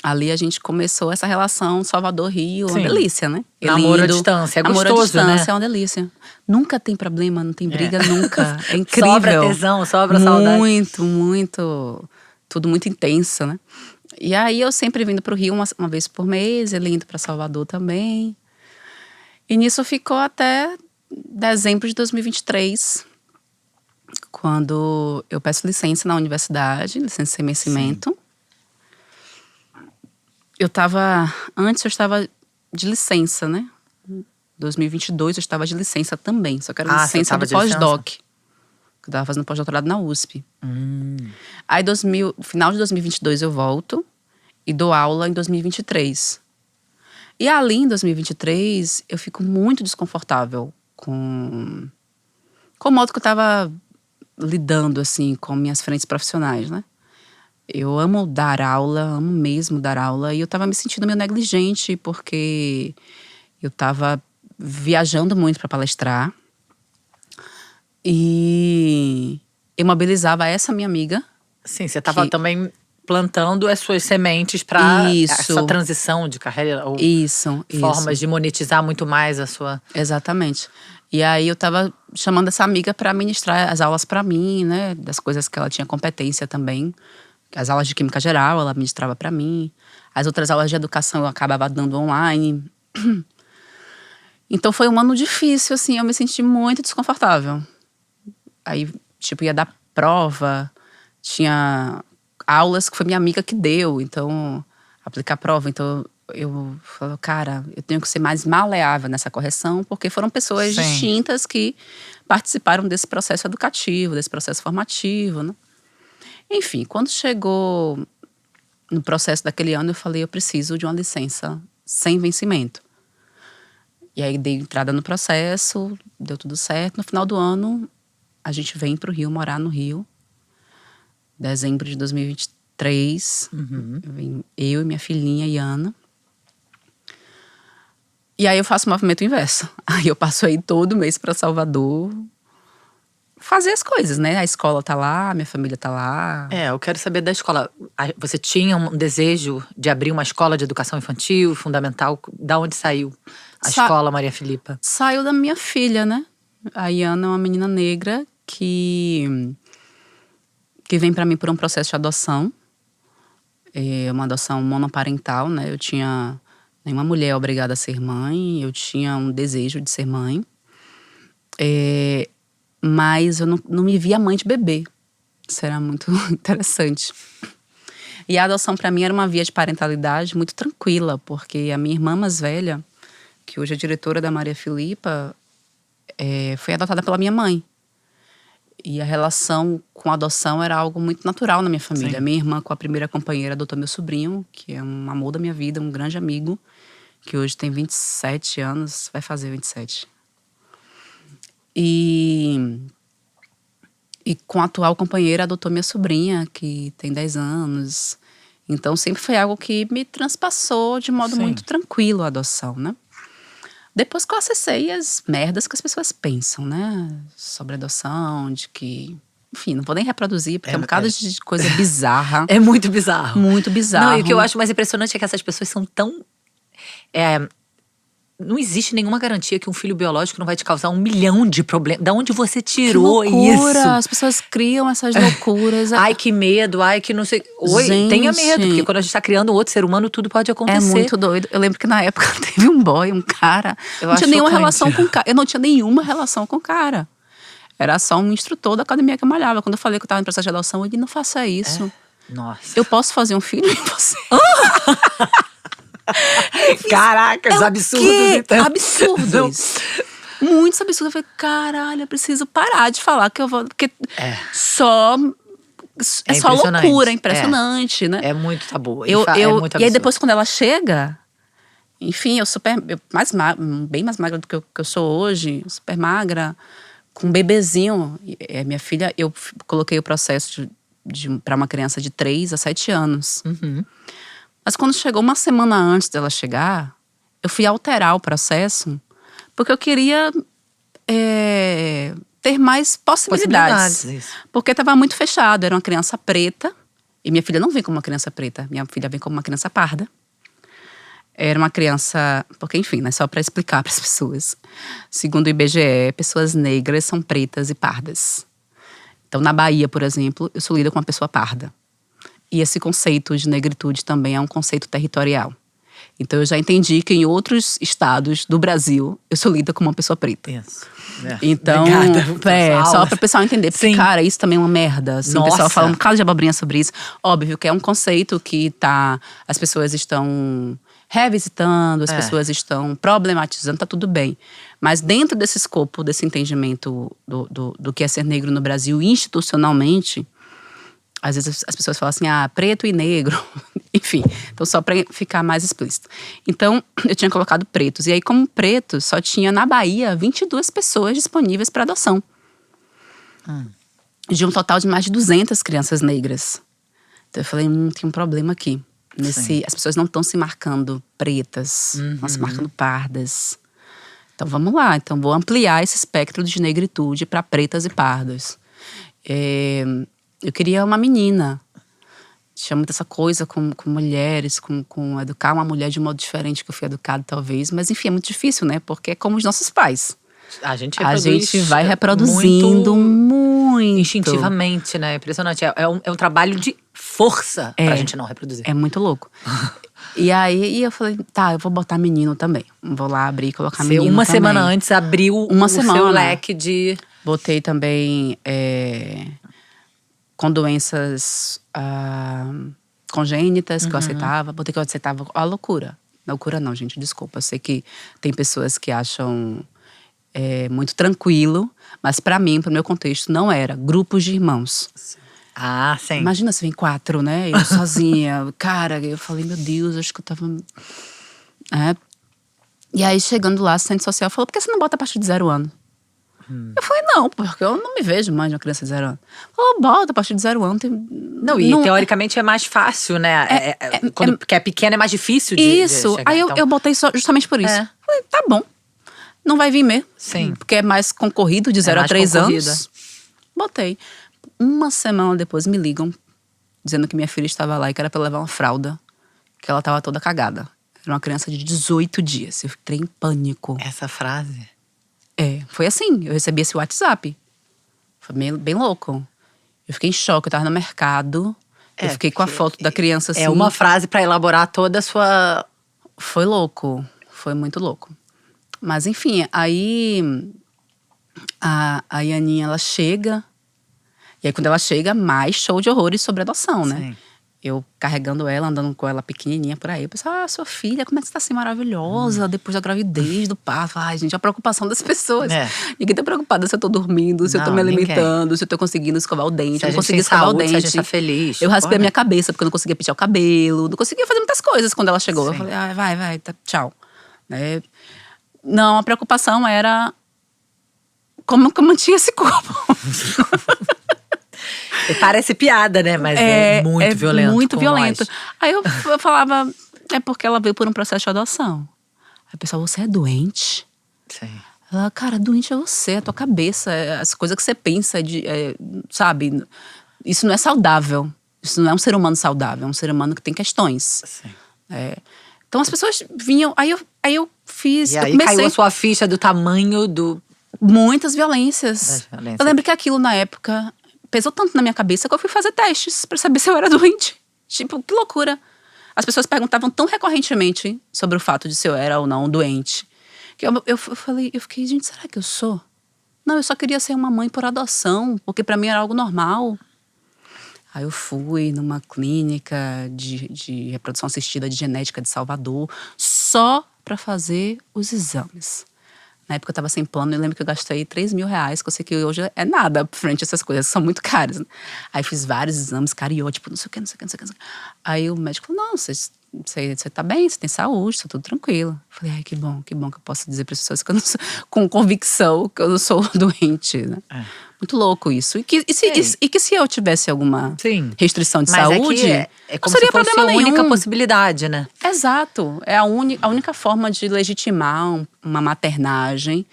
Ali a gente começou essa relação Salvador-Rio, uma Sim. delícia, né? Namoro à Lindo. distância, é Namoro gostoso, à distância, né? é uma delícia. Nunca tem problema, não tem briga nunca. É incrível. Sobra tesão, sobra saudade. Muito, muito. Tudo muito intenso, né? E aí eu sempre vindo pro Rio uma vez por mês, ele indo pra Salvador também. E nisso ficou até dezembro de 2023, quando eu peço licença na universidade, licença sem vencimento. Antes eu estava de licença, né? 2022 eu estava de licença também, só que era Ah, você licença estava do de licença? pós-doc. Que eu estava fazendo pós-doutorado na USP. Aí, final de 2022 eu volto e dou aula em 2023. E ali em 2023 eu fico muito desconfortável com o modo que eu estava lidando assim com minhas frentes profissionais, né? Eu amo dar aula, amo mesmo dar aula, e eu estava me sentindo meio negligente porque eu estava viajando muito para palestrar e eu mobilizava essa minha amiga. Sim, você estava também plantando as suas sementes para essa transição de carreira ou Isso. formas de monetizar muito mais a sua… Exatamente. E aí eu tava chamando essa amiga para ministrar as aulas para mim, né, das coisas que ela tinha competência também. As aulas de química geral ela ministrava para mim. As outras aulas de educação eu acabava dando online. Então foi um ano difícil, assim, eu me senti muito desconfortável. Aí, tipo, ia dar prova, tinha aulas que foi minha amiga que deu, então, aplicar prova. Então, eu falo, cara, eu tenho que ser mais maleável nessa correção, porque foram pessoas Sim. distintas que participaram desse processo educativo, desse processo formativo, né? Enfim, quando chegou no processo daquele ano, eu falei, eu preciso de uma licença sem vencimento. E aí dei entrada no processo, deu tudo certo. No final do ano, a gente vem para o Rio, morar no Rio. Dezembro de 2023. Eu e minha filhinha, Iana. E aí eu faço o movimento inverso. Aí eu passo aí todo mês para Salvador fazer as coisas, né? A escola tá lá, minha família tá lá. Eu quero saber da escola. Você tinha um desejo de abrir uma escola de educação infantil, fundamental? Da onde saiu a escola Maria Filipa? Saiu da minha filha, né? A Iana é uma menina negra que vem para mim por um processo de adoção. É uma adoção monoparental, né? Eu tinha… Nenhuma mulher é obrigada a ser mãe. Eu tinha um desejo de ser mãe. Mas eu não me via mãe de bebê. Isso era muito interessante. E a adoção para mim era uma via de parentalidade muito tranquila, porque a minha irmã mais velha, que hoje é diretora da Maria Filipa, foi adotada pela minha mãe. E a relação com a adoção era algo muito natural na minha família. Sim. A minha irmã, com a primeira companheira, adotou meu sobrinho, que é um amor da minha vida, um grande amigo, que hoje tem 27 anos, vai fazer 27. E com a atual companheira adotou minha sobrinha, que tem 10 anos. Então sempre foi algo que me transpassou de modo muito tranquilo a adoção, né? Depois que eu acessei as merdas que as pessoas pensam, né? Sobre adoção, de que… Enfim, não vou nem reproduzir, porque é um bocado de coisa bizarra. É muito bizarro. Muito bizarro. Não, e o que eu acho mais impressionante é que essas pessoas são tão… não existe nenhuma garantia que um filho biológico não vai te causar 1 milhão de problemas. Da onde você tirou que loucura. isso? As pessoas criam essas loucuras. Ai, que medo, ai, que não sei… Gente, tenha medo, porque quando a gente tá criando outro ser humano, tudo pode acontecer. É muito doido. Eu lembro que na época teve um cara… Eu não acho tinha nenhuma chocante. relação com o cara. Eu não tinha nenhuma relação com o cara. Era só um instrutor da academia que eu malhava. Quando eu falei que eu tava em processo de adoção, ele não faça isso. Nossa. Eu posso fazer um filho em você? Caracas, absurdos. Então. Absurdos. Muitos absurdos. Eu falei, caralho, eu preciso parar de falar que eu vou… Porque só… É só impressionante. loucura, é impressionante, né? É muito tabu. E aí muito depois absurdo. quando ela chega… Enfim, bem mais magra do que eu sou hoje, super magra, com um bebezinho. Minha filha, eu coloquei o processo para uma criança de 3 a 7 anos. Mas quando chegou uma semana antes dela chegar, eu fui alterar o processo, porque eu queria ter mais possibilidades. Isso. Porque estava muito fechado, era uma criança preta, e minha filha não vem como uma criança preta, minha filha vem como uma criança parda. Era uma criança, porque enfim, né, só para explicar para as pessoas. Segundo o IBGE, pessoas negras são pretas e pardas. Então, na Bahia, por exemplo, eu sou lida com uma pessoa parda. E esse conceito de negritude também é um conceito territorial. Então, eu já entendi que em outros estados do Brasil, eu sou lida como uma pessoa preta. Isso. Então, só para o pessoal entender. Porque, cara, isso também é uma merda. Assim, o pessoal fala um bocado de abobrinha sobre isso. Óbvio que é um conceito que as pessoas estão revisitando, as pessoas estão problematizando, tá tudo bem. Mas dentro desse escopo, desse entendimento do que é ser negro no Brasil institucionalmente, às vezes as pessoas falam assim, preto e negro. Enfim, então só para ficar mais explícito. Então, eu tinha colocado pretos. E aí, como pretos, só tinha na Bahia 22 pessoas disponíveis para adoção. De um total de mais de 200 crianças negras. Então eu falei, tem um problema aqui. As pessoas não estão se marcando pretas, estão se marcando pardas. Então vamos lá, então vou ampliar esse espectro de negritude para pretas e pardas. Eu queria uma menina. Tinha muita essa coisa com mulheres, com educar uma mulher de um modo diferente que eu fui educada, talvez. Mas enfim, é muito difícil, né? Porque é como os nossos pais. A gente vai reproduzindo muito instintivamente, né? Impressionante. É um trabalho de força pra gente não reproduzir. É muito louco. E aí eu falei, eu vou botar menino também. Vou lá abrir e colocar menino também. Uma semana antes abriu o seu leque de… Botei também com doenças congênitas que eu aceitava. Botei que eu aceitava a loucura. Loucura não, gente, desculpa. Eu sei que tem pessoas que acham muito tranquilo. Mas pra mim, pro meu contexto, não era. Grupos de irmãos. Sim. Imagina se vem 4, né? Eu sozinha. Cara, eu falei, meu Deus, acho que eu tava… E aí, chegando lá, a assistente social falou, por que você não bota a partir de 0 ano? Eu falei, não, porque eu não me vejo mais de uma criança de 0 ano. Falou, bota a partir de 0 ano. Teoricamente é mais fácil, né? Porque é pequena, é mais difícil de chegar. Aí eu botei justamente por isso. Falei, tá bom. Não vai vir mesmo. Sim. Porque é mais concorrido, de 0 a 3 anos. Botei. Uma semana depois me ligam, dizendo que minha filha estava lá e que era pra levar uma fralda. Que ela tava toda cagada. Era uma criança de 18 dias. Eu fiquei em pânico. Essa frase? Foi assim. Eu recebi esse WhatsApp. Foi bem louco. Eu fiquei em choque. Eu tava no mercado. Eu fiquei com a foto da criança assim. É uma frase pra elaborar toda a sua… Foi louco. Foi muito louco. Mas enfim, aí a Aninha, ela chega. E aí quando ela chega, mais show de horrores sobre adoção, né? Sim. Eu carregando ela, andando com ela pequenininha por aí. Eu pensava, sua filha, como é que você tá assim maravilhosa depois da gravidez, do parto. Ai, gente, a preocupação das pessoas. Ninguém tá preocupada se eu tô dormindo, se eu tô me alimentando, se eu tô conseguindo escovar o dente. Eu não conseguia escovar o dente. Se a gente tá feliz. Eu raspei a minha cabeça porque eu não conseguia pentear o cabelo. Não conseguia fazer muitas coisas quando ela chegou. Eu falei, vai, tchau. Né? Não, a preocupação era como que eu mantinha esse corpo. Parece piada, né? Mas é muito violento. Muito violento. Aí eu falava, é porque ela veio por um processo de adoção. Aí o pessoal, você é doente? Sim. Ela, cara, doente é você, é a tua cabeça, as coisas que você pensa, sabe? Isso não é saudável. Isso não é um ser humano saudável, é um ser humano que tem questões. Sim. Então as pessoas vinham, aí eu fiz… E aí caiu a sua ficha do tamanho do… Muitas violências. Eu lembro que aquilo na época pesou tanto na minha cabeça que eu fui fazer testes pra saber se eu era doente. Tipo, que loucura. As pessoas perguntavam tão recorrentemente sobre o fato de se eu era ou não doente. Que eu fiquei, gente, será que eu sou? Não, eu só queria ser uma mãe por adoção, porque pra mim era algo normal. Aí eu fui numa clínica de reprodução assistida de genética de Salvador, só pra fazer os exames. Na época eu tava sem plano, eu lembro que eu gastei R$3.000, que eu sei que hoje é nada frente a essas coisas, são muito caras. Né? Aí fiz vários exames, cariótipo, não sei o que, não sei o que, não sei o que. Aí o médico falou, não, você tá bem, você tem saúde, tá tudo tranquilo. Eu falei, ai, que bom que eu posso dizer para as pessoas que eu não sou, com convicção que eu não sou doente, né? Muito louco isso. E que se eu tivesse alguma restrição de saúde, é não como seria se fosse problema a única nenhum. possibilidade, né? Exato. É a única forma de legitimar uma maternagem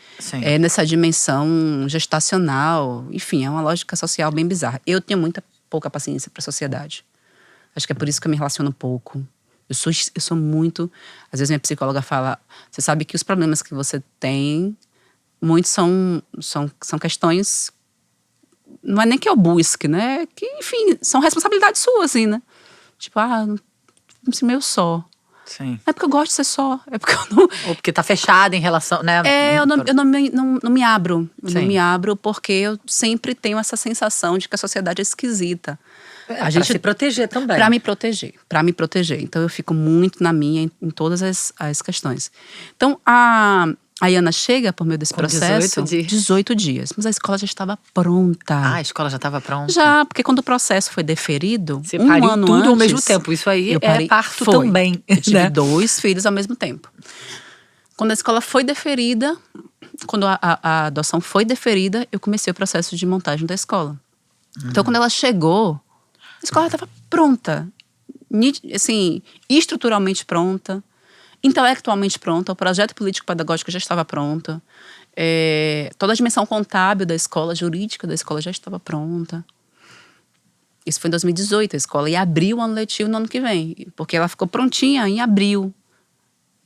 nessa dimensão gestacional. Enfim, é uma lógica social bem bizarra. Eu tenho pouca paciência para a sociedade. Acho que é por isso que eu me relaciono pouco. Eu sou muito… Às vezes minha psicóloga fala, você sabe que os problemas que você tem, muitos são questões… Não é nem que eu busque, né? Que, enfim, são responsabilidades suas, assim, né? Tipo, não sei, eu só. Sim. Não é porque eu gosto de ser só. É porque eu não… Ou porque tá fechada em relação, né? Eu não me abro. Eu Sim. não me abro porque eu sempre tenho essa sensação de que a sociedade é esquisita. Pra se proteger também. Pra me proteger. Então eu fico muito na minha em todas as questões. Então a Iana chega por meio desse processo… 18 dias. Mas a escola já estava pronta. A escola já estava pronta? Já, porque quando o processo foi deferido, Você um pariu ano tudo antes, ao mesmo tempo. Isso aí parto foi. também. Eu tive né? 2 filhos ao mesmo tempo. Quando a escola foi deferida, quando a adoção foi deferida, eu comecei o processo de montagem da escola. Então, quando ela chegou, a escola estava pronta. Assim, estruturalmente pronta, intelectualmente pronta, o projeto político-pedagógico já estava pronto, toda a dimensão contábil da escola, jurídica da escola já estava pronta. Isso foi em 2018, a escola ia abrir o ano letivo no ano que vem, porque ela ficou prontinha em abril,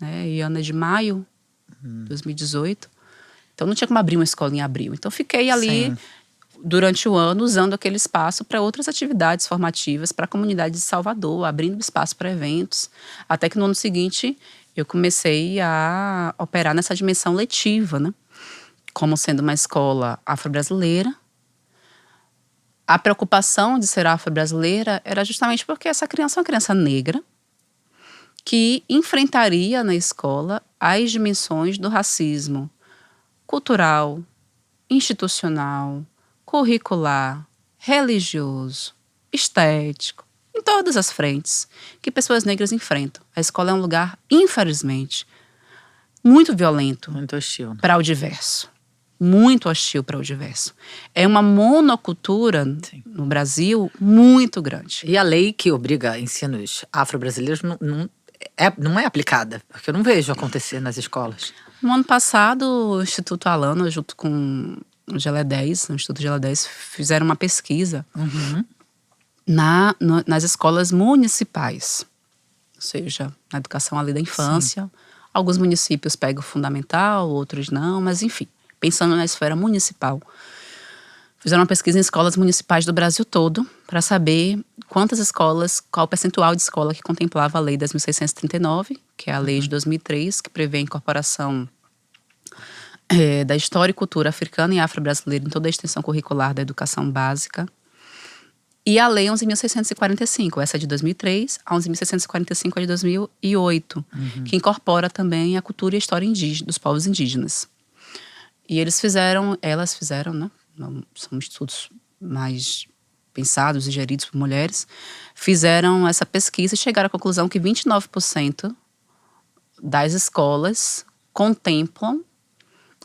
né? E ano é de maio de 2018. Então não tinha como abrir uma escola em abril. Então fiquei ali durante o ano usando aquele espaço para outras atividades formativas para a comunidade de Salvador, abrindo espaço para eventos, até que no ano seguinte eu comecei a operar nessa dimensão letiva, né? Como sendo uma escola afro-brasileira. A preocupação de ser afro-brasileira era justamente porque essa criança é uma criança negra que enfrentaria na escola as dimensões do racismo cultural, institucional, curricular, religioso, estético, em todas as frentes que pessoas negras enfrentam. A escola é um lugar, infelizmente, muito violento. Muito hostil. Para o diverso. Muito hostil para o diverso. É uma monocultura no Brasil muito grande. E a lei que obriga ensinos afro-brasileiros não é aplicada, porque eu não vejo acontecer nas escolas. No ano passado, o Instituto Alana, junto com o Gelé 10, o Instituto Gelé 10, fizeram uma pesquisa nas escolas municipais. Ou seja, na educação ali da infância. Alguns municípios pegam o fundamental, outros não, mas enfim. Pensando na esfera municipal. Fizeram uma pesquisa em escolas municipais do Brasil todo para saber quantas escolas, qual o percentual de escola que contemplava a Lei 10.639, que é a lei de 2003, que prevê a incorporação da história e cultura africana e afro-brasileira em toda a extensão curricular da educação básica. E a Lei 11.645, essa é de 2003, a 11.645 é de 2008, que incorpora também a cultura e a história indígena, dos povos indígenas. E elas fizeram, né? São estudos mais pensados e geridos por mulheres, fizeram essa pesquisa e chegaram à conclusão que 29% das escolas contemplam,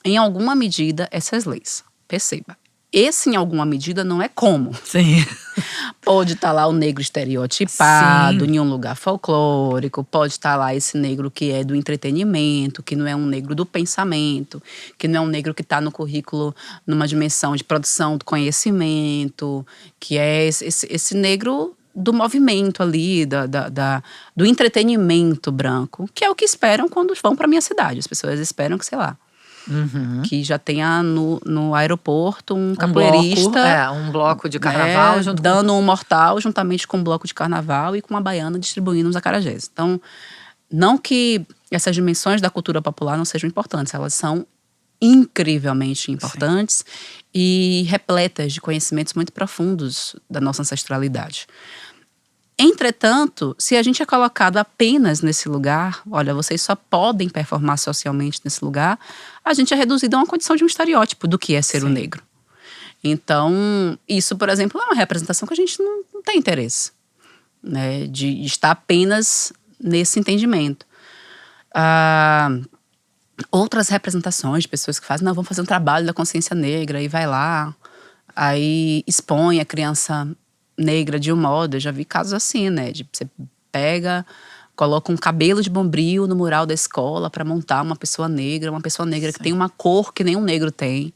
em alguma medida, essas leis. Perceba. Esse, em alguma medida, não é como. Sim. Pode estar lá o negro estereotipado em um lugar folclórico, pode estar lá esse negro que é do entretenimento, que não é um negro do pensamento, que não é um negro que está no currículo numa dimensão de produção do conhecimento, que é esse negro do movimento ali, do entretenimento branco, que é o que esperam quando vão para a minha cidade. As pessoas esperam que, sei lá, que já tenha no aeroporto um capoeirista. Um bloco de carnaval. Dando um mortal juntamente com um bloco de carnaval e com uma baiana distribuindo uns acarajés. Então, não que essas dimensões da cultura popular não sejam importantes, elas são incrivelmente importantes e repletas de conhecimentos muito profundos da nossa ancestralidade. Entretanto, se a gente é colocado apenas nesse lugar, olha, vocês só podem performar socialmente nesse lugar, a gente é reduzido a uma condição de um estereótipo do que é ser o negro. Então, isso, por exemplo, é uma representação que a gente não tem interesse, né, de estar apenas nesse entendimento. Outras representações de pessoas que fazem, não, vamos fazer um trabalho da consciência negra, e vai lá, aí expõe a criança negra de um modo, eu já vi casos assim, né, de você coloca um cabelo de bombril no mural da escola para montar uma pessoa negra que tem uma cor que nenhum negro tem,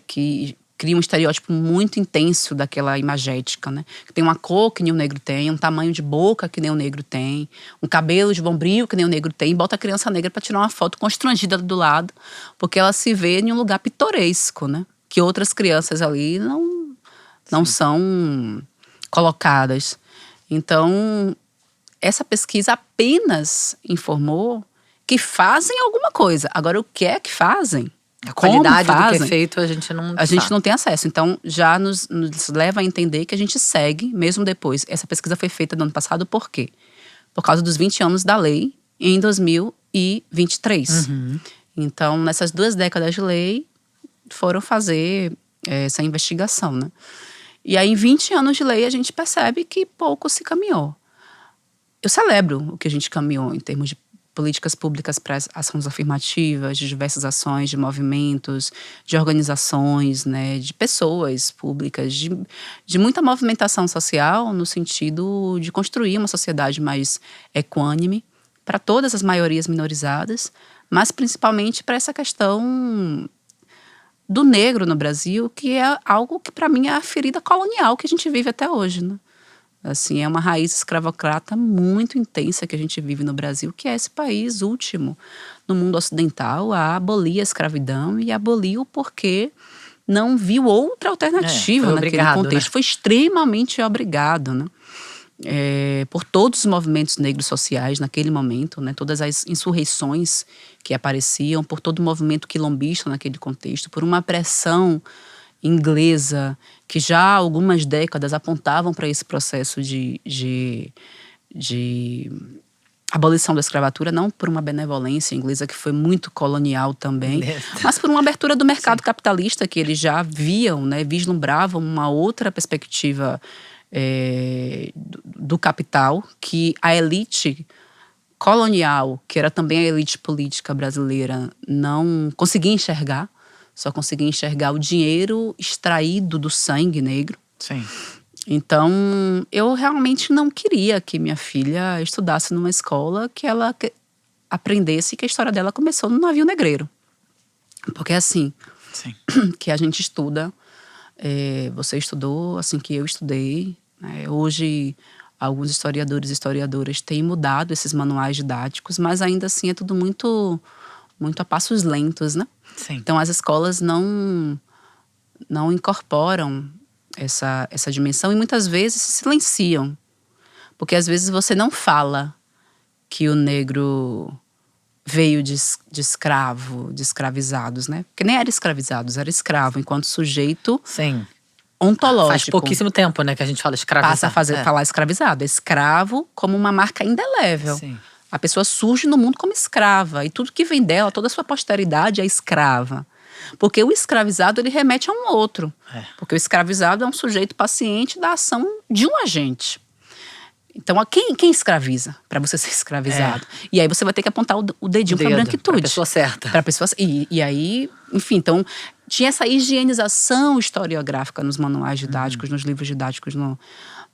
que cria um estereótipo muito intenso daquela imagética, né? Que tem uma cor que nenhum negro tem, um tamanho de boca que nenhum negro tem, um cabelo de bombril que nenhum negro tem, e bota a criança negra para tirar uma foto constrangida do lado, porque ela se vê em um lugar pitoresco, né? Que outras crianças ali não são colocadas. Então, essa pesquisa apenas informou que fazem alguma coisa. Agora, o que é que fazem? A qualidade do que é feito a gente não sabe. A gente não tem acesso. Então, já nos leva a entender que a gente segue, mesmo depois. Essa pesquisa foi feita no ano passado, por quê? Por causa dos 20 anos da lei, em 2023. Então, nessas 2 décadas de lei, foram fazer essa investigação, né? E aí, em 20 anos de lei, a gente percebe que pouco se caminhou. Eu celebro o que a gente caminhou em termos de políticas públicas para ações afirmativas, de diversas ações, de movimentos, de organizações, né, de pessoas públicas, de muita movimentação social no sentido de construir uma sociedade mais equânime para todas as maiorias minorizadas, mas principalmente para essa questão do negro no Brasil, que é algo que para mim é a ferida colonial que a gente vive até hoje, né? Assim, é uma raiz escravocrata muito intensa que a gente vive no Brasil, que é esse país último no mundo ocidental a abolir a escravidão e aboliu porque não viu outra alternativa naquele contexto. Né? Foi extremamente obrigado, né? Por todos os movimentos negros sociais naquele momento, né? Todas as insurreições que apareciam, por todo o movimento quilombista naquele contexto, por uma pressão inglesa que já há algumas décadas apontavam para esse processo de abolição da escravatura, não por uma benevolência inglesa que foi muito colonial também, mas por uma abertura do mercado capitalista que eles já viam, né, vislumbravam uma outra perspectiva do capital, que a elite colonial, que era também a elite política brasileira, não conseguia enxergar. Só conseguia enxergar o dinheiro extraído do sangue negro. Sim. Então, eu realmente não queria que minha filha estudasse numa escola que ela aprendesse que a história dela começou no navio negreiro. Porque é assim que a gente estuda. Você estudou assim que eu estudei. Né? Hoje, alguns historiadores e historiadoras têm mudado esses manuais didáticos, mas ainda assim é tudo muito a passos lentos, né? Sim. Então as escolas não incorporam essa dimensão e muitas vezes se silenciam. Porque às vezes você não fala que o negro veio de escravo, de escravizados, né? Porque nem era escravizados, era escravo enquanto sujeito ontológico. Faz pouquíssimo tempo, né, que a gente fala escravizado. Passa a falar escravizado. Escravo como uma marca indelével. Sim. A pessoa surge no mundo como escrava. E tudo que vem dela, toda a sua posteridade é escrava. Porque o escravizado, ele remete a um outro. Porque o escravizado é um sujeito paciente da ação de um agente. Então, quem escraviza para você ser escravizado? E aí você vai ter que apontar o dedinho para a branquitude. Para a pessoa certa. Pra pessoa, e aí, enfim, então tinha essa higienização historiográfica nos manuais didáticos, nos livros didáticos no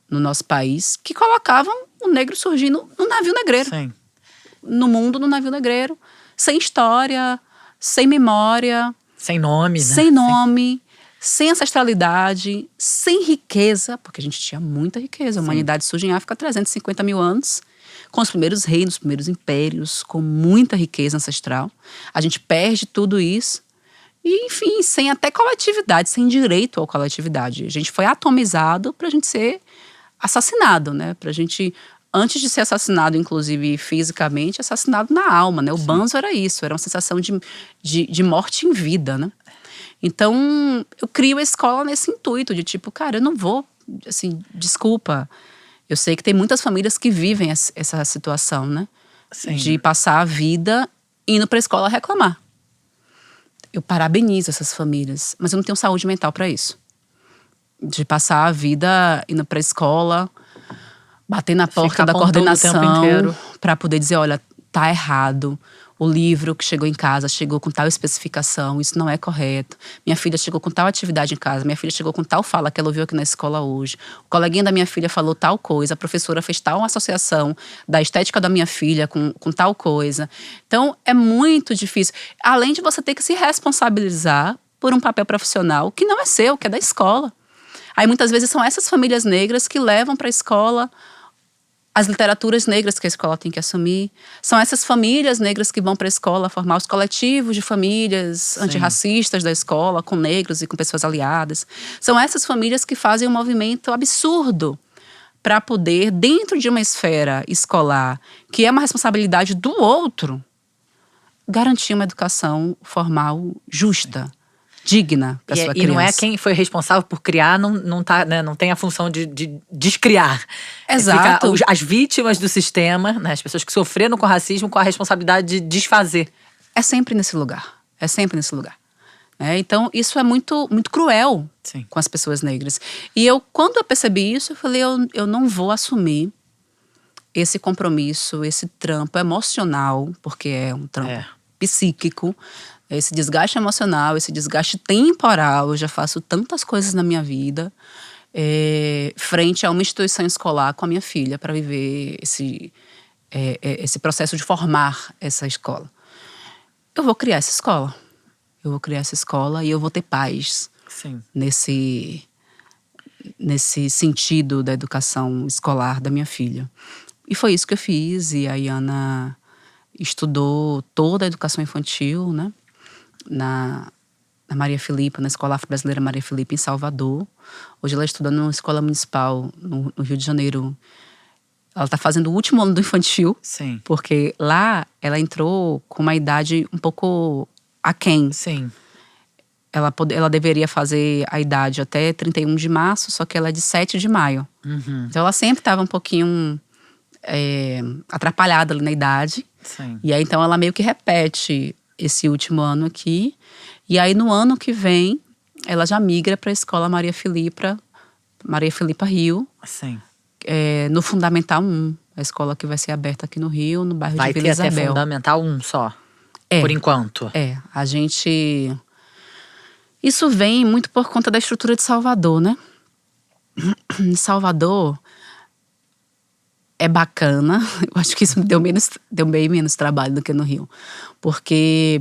nosso país, que colocavam o negro surgindo no navio negreiro. Sim. No mundo, no navio negreiro. Sem história, sem memória. Sem nome, né? Sem nome, sem ancestralidade, sem riqueza, porque a gente tinha muita riqueza. A humanidade surge em África há 350 mil anos, com os primeiros reinos, os primeiros impérios, com muita riqueza ancestral. A gente perde tudo isso. E, enfim, sem até coletividade, sem direito à coletividade. A gente foi atomizado para a gente ser assassinado, né? Pra gente, antes de ser assassinado, inclusive fisicamente, assassinado na alma, né? O banzo era isso, era uma sensação de morte em vida, né? Então, eu crio a escola nesse intuito de tipo, cara, eu não vou, assim, desculpa, Eu sei que tem muitas famílias que vivem essa situação, né? Sim. De passar a vida indo para a escola reclamar. Eu parabenizo essas famílias, mas eu não tenho saúde mental para isso. De passar a vida indo para a escola, bater na porta da coordenação para poder dizer, olha, tá errado. O livro que chegou em casa chegou com tal especificação, isso não é correto. Minha filha chegou com tal atividade em casa, minha filha chegou com tal fala que ela ouviu aqui na escola hoje. O coleguinha da minha filha falou tal coisa, a professora fez tal associação da estética da minha filha com tal coisa. Então, é muito difícil. Além de você ter que se responsabilizar por um papel profissional que não é seu, que é da escola. Aí, muitas vezes, são essas famílias negras que levam para a escola as literaturas negras que a escola tem que assumir. São essas famílias negras que vão para a escola formar os coletivos de famílias antirracistas da escola, com negros e com pessoas aliadas. São essas famílias que fazem um movimento absurdo para poder, dentro de uma esfera escolar, que é uma responsabilidade do outro, garantir uma educação formal justa. Digna para sua criança. E não é quem foi responsável por criar, não tem a função de descriar. Exato. As vítimas do sistema, né, as pessoas que sofreram com racismo, com a responsabilidade de desfazer. É sempre nesse lugar. É sempre nesse lugar. Então, isso é muito, muito cruel com as pessoas negras. E quando eu percebi isso, eu falei, eu não vou assumir esse compromisso, esse trampo emocional, porque é um trampo psíquico, esse desgaste emocional, esse desgaste temporal. Eu já faço tantas coisas na minha vida frente a uma instituição escolar com a minha filha para viver esse processo de formar essa escola. Eu vou criar essa escola. Eu vou criar essa escola e eu vou ter paz nesse sentido da educação escolar da minha filha. E foi isso que eu fiz. E a Iana estudou toda a educação infantil, né? Na Maria Filipa, na Escola Afro-Brasileira Maria Filipa, em Salvador. Hoje ela estuda numa escola municipal no Rio de Janeiro. Ela está fazendo o último ano do infantil. Sim. Porque lá ela entrou com uma idade um pouco aquém. Sim. Ela deveria fazer a idade até 31 de março, só que ela é de 7 de maio. Uhum. Então ela sempre estava um pouquinho atrapalhada ali na idade. Sim. E aí então ela meio que repete esse último ano aqui. E aí no ano que vem, ela já migra para a Escola Maria Filipa Rio. Sim. No Fundamental 1. A escola que vai ser aberta aqui no Rio, no bairro de Vila Isabel. Vai ter até Fundamental 1 só, por enquanto. A gente... Isso vem muito por conta da estrutura de Salvador, né? Em Salvador é bacana. Eu acho que isso deu bem menos trabalho do que no Rio. Porque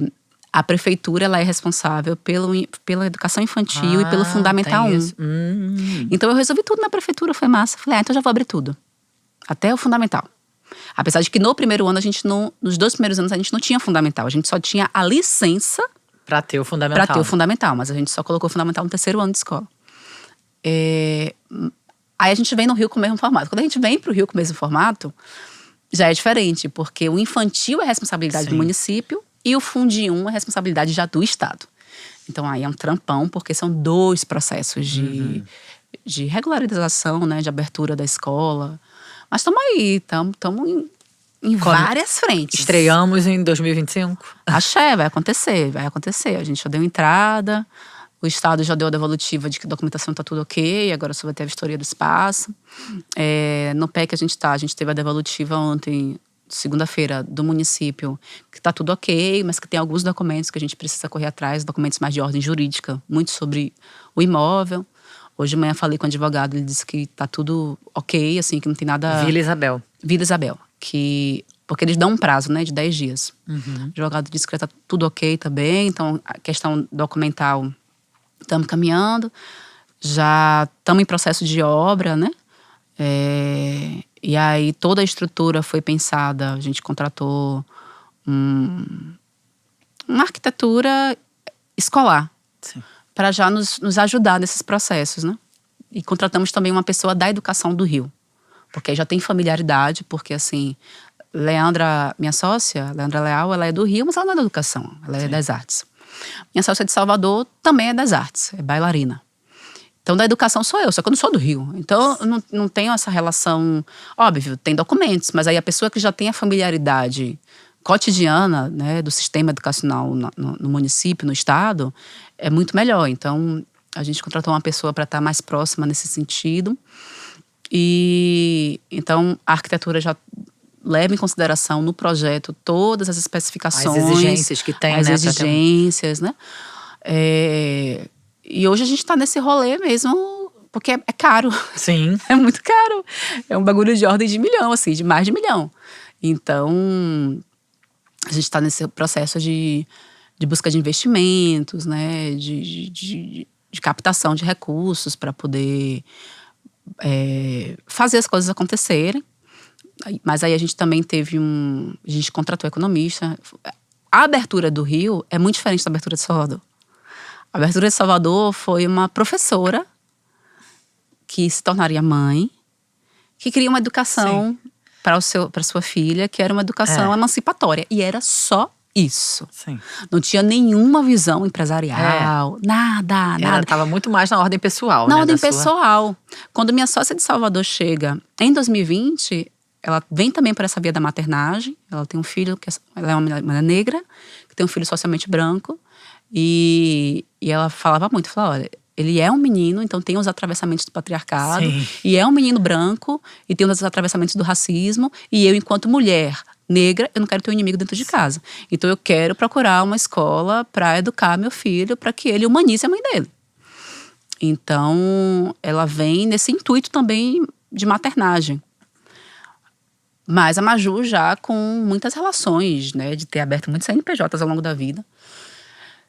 a prefeitura ela é responsável pela educação infantil e pelo Fundamental 1. Então eu resolvi tudo na prefeitura, foi massa. Falei, então já vou abrir tudo. Até o Fundamental. Apesar de que no primeiro ano, nos 2 primeiros anos, a gente não tinha Fundamental. A gente só tinha a licença para ter o Fundamental. Mas a gente só colocou o Fundamental no 3º ano de escola. Aí a gente vem no Rio com o mesmo formato. Quando a gente vem pro Rio com o mesmo formato, já é diferente. Porque o infantil é responsabilidade do município e o Fundi 1 é responsabilidade já do Estado. Então aí é um trampão, porque são 2 processos de regularização, né, de abertura da escola. Mas estamos aí, estamos em várias frentes. Estreamos em 2025? Axé, vai acontecer. A gente já deu entrada, o Estado já deu a devolutiva de que a documentação está tudo ok, agora só vai ter a vistoria do espaço. No pé que a gente teve a devolutiva ontem, segunda-feira, do município, que está tudo ok, mas que tem alguns documentos que a gente precisa correr atrás, documentos mais de ordem jurídica, muito sobre o imóvel. Hoje de manhã falei com o advogado, ele disse que tá tudo ok, assim, que não tem nada... Vila Isabel. Porque eles dão um prazo, né, de 10 dias. O advogado disse que tá tudo ok também, então a questão documental, estamos caminhando. Já estamos em processo de obra, né? E aí toda a estrutura foi pensada, a gente contratou uma arquitetura escolar. Sim. Para já nos ajudar nesses processos, né? E contratamos também uma pessoa da educação do Rio. Porque já tem familiaridade, porque assim, Leandra, minha sócia, Leandra Leal, ela é do Rio, mas ela não é da educação, ela é das artes. Minha sócia de Salvador também é das artes, é bailarina. Então, da educação sou eu, só que eu não sou do Rio. Então, eu não tenho essa relação. Óbvio, tem documentos, mas aí a pessoa que já tem a familiaridade cotidiana, né, do sistema educacional no município, no estado, é muito melhor. Então, a gente contratou uma pessoa para estar mais próxima nesse sentido. E então, a arquitetura já leva em consideração no projeto todas as especificações. As exigências que tem, as né? exigências, né? E hoje a gente tá nesse rolê mesmo, porque é caro. Sim. É muito caro. É um bagulho de ordem de milhão, assim, de mais de milhão. Então, a gente tá nesse processo de busca de investimentos, né? De captação de recursos para poder fazer as coisas acontecerem. Mas aí a gente também teve a gente contratou economista. A abertura do Rio é muito diferente da abertura de Salvador. A abertura de Salvador foi uma professora que se tornaria mãe, que queria uma educação para sua filha, que era uma educação emancipatória. E era só isso. Sim. Não tinha nenhuma visão empresarial, nada. Estava muito mais na ordem pessoal, Na né? ordem pessoal. Quando minha sócia de Salvador chega em 2020, ela vem também por essa via da maternagem. Ela tem um filho, ela é uma mulher negra, que tem um filho socialmente branco. E ela falava muito, olha, ele é um menino, então tem os atravessamentos do patriarcado. Sim. E é um menino branco, e tem os atravessamentos do racismo. E eu, enquanto mulher negra, eu não quero ter um inimigo dentro de casa. Então eu quero procurar uma escola para educar meu filho, para que ele humanize a mãe dele. Então ela vem nesse intuito também de maternagem. Mas a Maju já com muitas relações, né, de ter aberto muitos CNPJs ao longo da vida.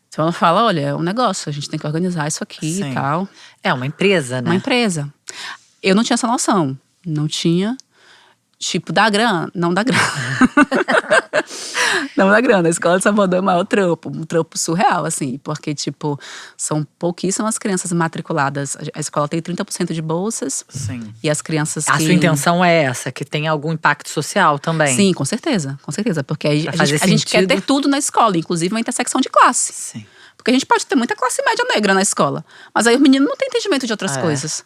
Então ela fala, olha, é um negócio, a gente tem que organizar isso aqui e tal. É uma empresa, né? Uma empresa. Eu não tinha essa noção. Não tinha. Tipo, dá grana? Não dá grana. Não dá grana. A escola de Salvador é o maior trampo. Um trampo surreal, assim. Porque, tipo, são pouquíssimas crianças matriculadas. A escola tem 30% de bolsas. Sim. E as crianças A sua intenção é essa, que tem algum impacto social também. Sim, com certeza. Com certeza. Porque a gente quer sentido. ter tudo na escola. Inclusive uma intersecção de classe. Sim. Porque a gente pode ter muita classe média negra na escola. Mas aí o menino não tem entendimento de outras coisas.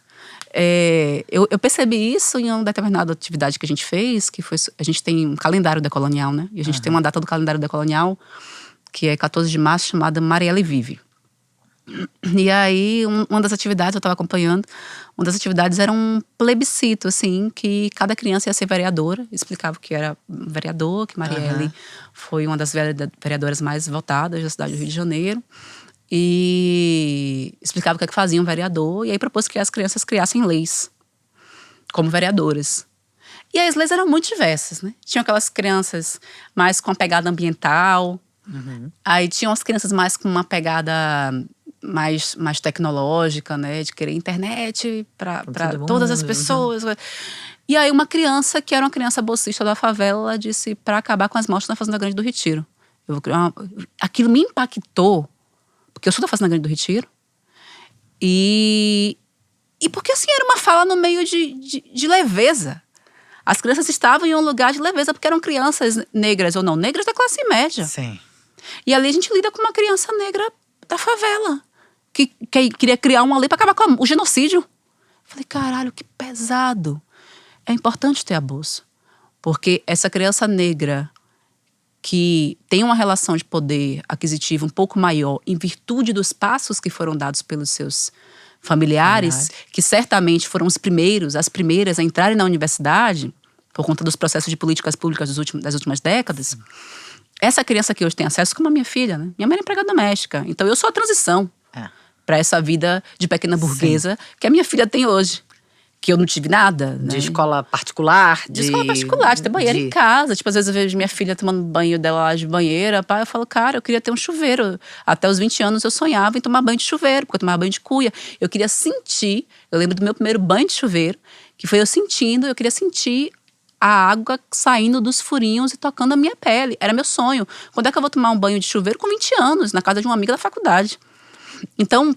Eu percebi isso em uma determinada atividade que a gente fez, que foi, a gente tem um calendário decolonial, né? E a gente tem uma data do calendário decolonial, que é 14 de março, chamada Marielle Vive. E aí, uma das atividades, eu estava acompanhando, uma das atividades era um plebiscito, assim, que cada criança ia ser vereadora, explicava o que era vereador, que Marielle foi uma das vereadoras mais votadas da cidade do Rio de Janeiro. E explicava o que é que fazia um vereador. E aí propôs que as crianças criassem leis como vereadoras. E aí as leis eram muito diversas, né? Tinham aquelas crianças mais com uma pegada ambiental. Aí tinham as crianças mais com uma pegada mais tecnológica, né? De querer internet para todas as pessoas. E aí uma criança, que era uma criança bolsista da favela, disse para acabar com as mortes na Fazenda Grande do Retiro. Aquilo me impactou. Porque eu sou da Fazenda Grande do Retiro. E porque assim, era uma fala no meio de leveza. As crianças estavam em um lugar de leveza, porque eram crianças negras ou não, negras da classe média. Sim. E ali a gente lida com uma criança negra da favela, que queria criar uma lei para acabar com o genocídio. Falei, caralho, que pesado. É importante ter a bolsa. Porque essa criança negra que tem uma relação de poder aquisitivo um pouco maior em virtude dos passos que foram dados pelos seus familiares, que certamente foram as primeiras a entrarem na universidade, por conta dos processos de políticas públicas das últimas décadas. Essa criança que hoje tem acesso, como a minha filha, né? Minha mãe é empregada doméstica, então eu sou a transição para essa vida de pequena burguesa que a minha filha tem hoje. Que eu não tive nada, né? De escola particular. De escola particular, de ter banheiro em casa. Tipo, às vezes eu vejo minha filha tomando banho dela lá de banheira. Eu falo, cara, eu queria ter um chuveiro. Até os 20 anos eu sonhava em tomar banho de chuveiro, porque eu tomava banho de cuia. Eu queria sentir, eu lembro do meu primeiro banho de chuveiro, que foi eu queria sentir a água saindo dos furinhos e tocando a minha pele. Era meu sonho. Quando é que eu vou tomar um banho de chuveiro? Com 20 anos, na casa de uma amiga da faculdade. Então,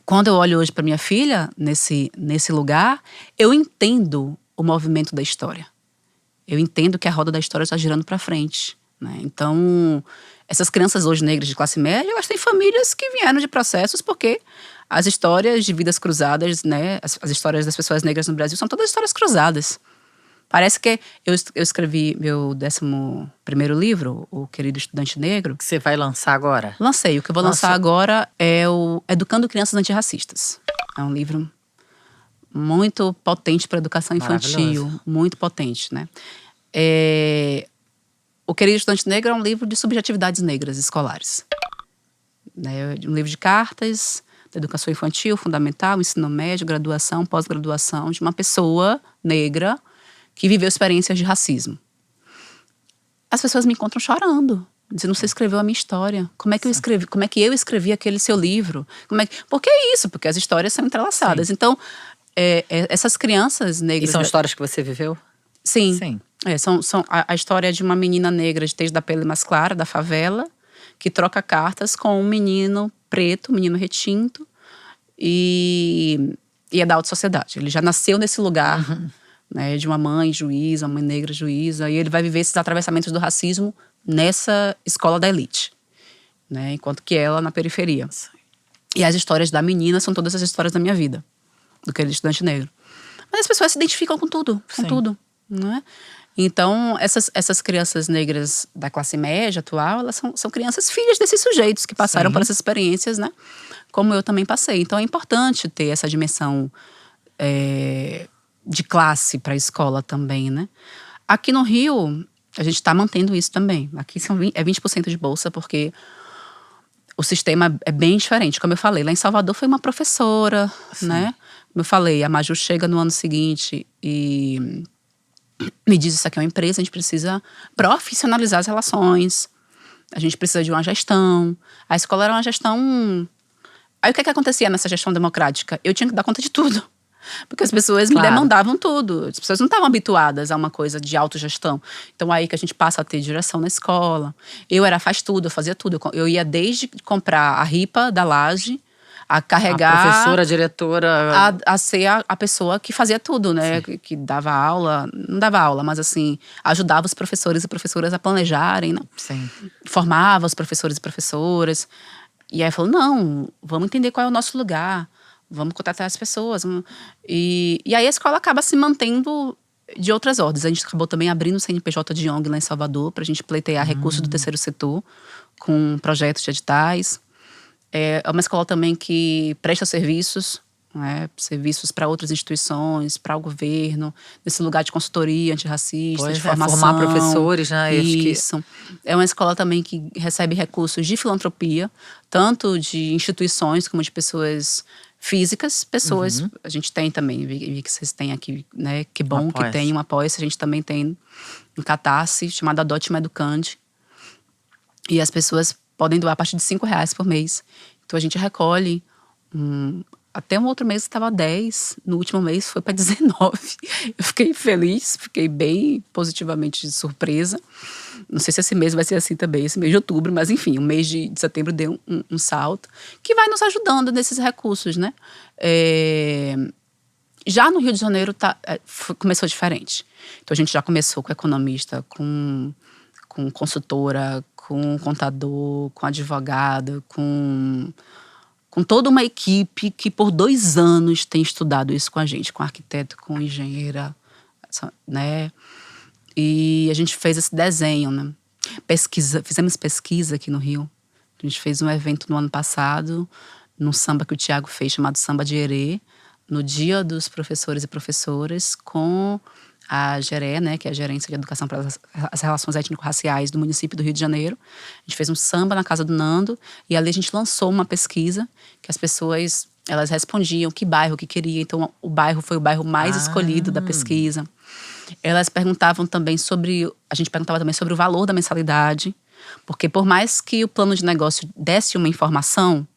quando eu olho hoje para minha filha, nesse lugar, eu entendo o movimento da história. Eu entendo que a roda da história está girando para frente, né? Então, essas crianças hoje negras de classe média, elas têm famílias que vieram de processos porque as histórias de vidas cruzadas, né, as histórias das pessoas negras no Brasil são todas histórias cruzadas. Parece que eu escrevi meu 11º livro, O Querido Estudante Negro. Que você vai lançar agora? Lancei. O que eu vou lançar agora é o Educando Crianças Antirracistas. É um livro muito potente para a educação infantil. Muito potente, né? O Querido Estudante Negro é um livro de subjetividades negras escolares. Né? Um livro de cartas da educação infantil, fundamental, ensino médio, graduação, pós-graduação, de uma pessoa negra que viveu experiências de racismo. As pessoas me encontram chorando, dizendo: você escreveu a minha história. Como é que eu escrevi aquele seu livro? Por que isso? Porque as histórias são entrelaçadas. Sim. Então, essas crianças negras... E são histórias que você viveu? Sim. Sim. São a história de uma menina negra de tez da pele mais clara, da favela, que troca cartas com um menino preto, um menino retinto, e é da alta sociedade. Ele já nasceu nesse lugar... Né, de uma mãe juíza, uma mãe negra juíza, e ele vai viver esses atravessamentos do racismo nessa escola da elite, né, enquanto que ela na periferia. E as histórias da menina são todas as histórias da minha vida, do Querido Estudante Negro. Mas as pessoas se identificam com tudo, né? Então, essas crianças negras da classe média atual, elas são crianças filhas desses sujeitos que passaram por essas experiências, né, como eu também passei. Então é importante ter essa dimensão de classe para a escola também, né? Aqui no Rio, a gente está mantendo isso também. Aqui é 20% de bolsa, porque o sistema é bem diferente. Como eu falei, lá em Salvador foi uma professora, né? Como eu falei, a Maju chega no ano seguinte e me diz: isso aqui é uma empresa, a gente precisa profissionalizar as relações, a gente precisa de uma gestão. A escola era uma gestão... Aí o que acontecia nessa gestão democrática? Eu tinha que dar conta de tudo. Porque as pessoas me demandavam tudo. As pessoas não estavam habituadas a uma coisa de autogestão. Então aí que a gente passa a ter direção na escola. Eu faz tudo, eu fazia tudo. Eu ia desde comprar a ripa da laje, a carregar... A professora, a diretora... A ser a pessoa que fazia tudo, né? Que dava aula, não dava aula, mas assim, ajudava os professores e professoras a planejarem, né? Sim. Formava os professores e professoras. E aí falou: não, vamos entender qual é o nosso lugar. Vamos contratar as pessoas. E aí a escola acaba se mantendo de outras ordens. A gente acabou também abrindo o CNPJ de ONG lá em Salvador para a gente pleitear recursos do terceiro setor com projetos de editais. É uma escola também que presta serviços, né, serviços para outras instituições, para o governo, nesse lugar de consultoria antirracista, de formação. Formar professores, né? Isso. É uma escola também que recebe recursos de filantropia, tanto de instituições como de pessoas físicas, pessoas, a gente tem também, vi que vocês têm aqui, né, que bom que tem um apoio-se, a gente também tem um Catarse chamado Adote uma Educande, e as pessoas podem doar a partir de R$5 por mês. Então a gente recolhe, até um outro mês estava 10, no último mês foi para 19. Eu fiquei feliz, fiquei bem positivamente surpresa. Não sei se esse mês vai ser assim também, esse mês de outubro, mas enfim, o mês de setembro deu um salto, que vai nos ajudando nesses recursos, né? Já no Rio de Janeiro começou diferente. Então a gente já começou com economista, com consultora, com contador, com advogado, com toda uma equipe que por 2 anos tem estudado isso com a gente, com arquiteto, com engenheira, né? E a gente fez esse desenho, né? Fizemos pesquisa aqui no Rio. A gente fez um evento no ano passado, num samba que o Tiago fez, chamado Samba de Herê, no Dia dos Professores e Professoras, com a GERE, né, que é a Gerência de Educação para as Relações Étnico-Raciais do município do Rio de Janeiro. A gente fez um samba na casa do Nando, e ali a gente lançou uma pesquisa que as pessoas, elas respondiam que bairro que queria. Então o bairro foi o bairro mais escolhido da pesquisa. Elas perguntavam também a gente perguntava também sobre o valor da mensalidade, porque por mais que o plano de negócio desse uma informação,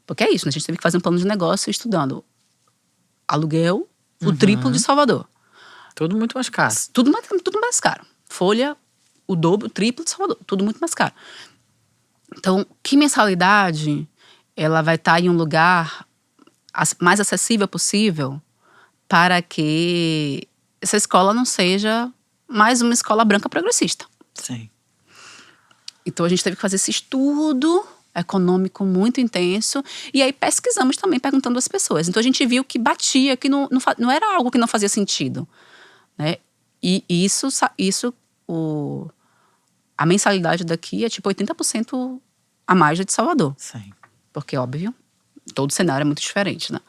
porque é isso, né? A gente teve que fazer um plano de negócio estudando aluguel, o triplo de Salvador. Tudo muito mais caro. Tudo mais caro. Folha, o dobro, o triplo de Salvador. Tudo muito mais caro. Então, que mensalidade ela vai estar em um lugar mais acessível possível para que essa escola não seja mais uma escola branca progressista. Sim. Então a gente teve que fazer esse estudo econômico muito intenso. E aí pesquisamos também, perguntando às pessoas. Então a gente viu que batia, que não era algo que não fazia sentido, né? E a mensalidade daqui é tipo 80% a mais da de Salvador. Sim. Porque, óbvio, todo cenário é muito diferente, né?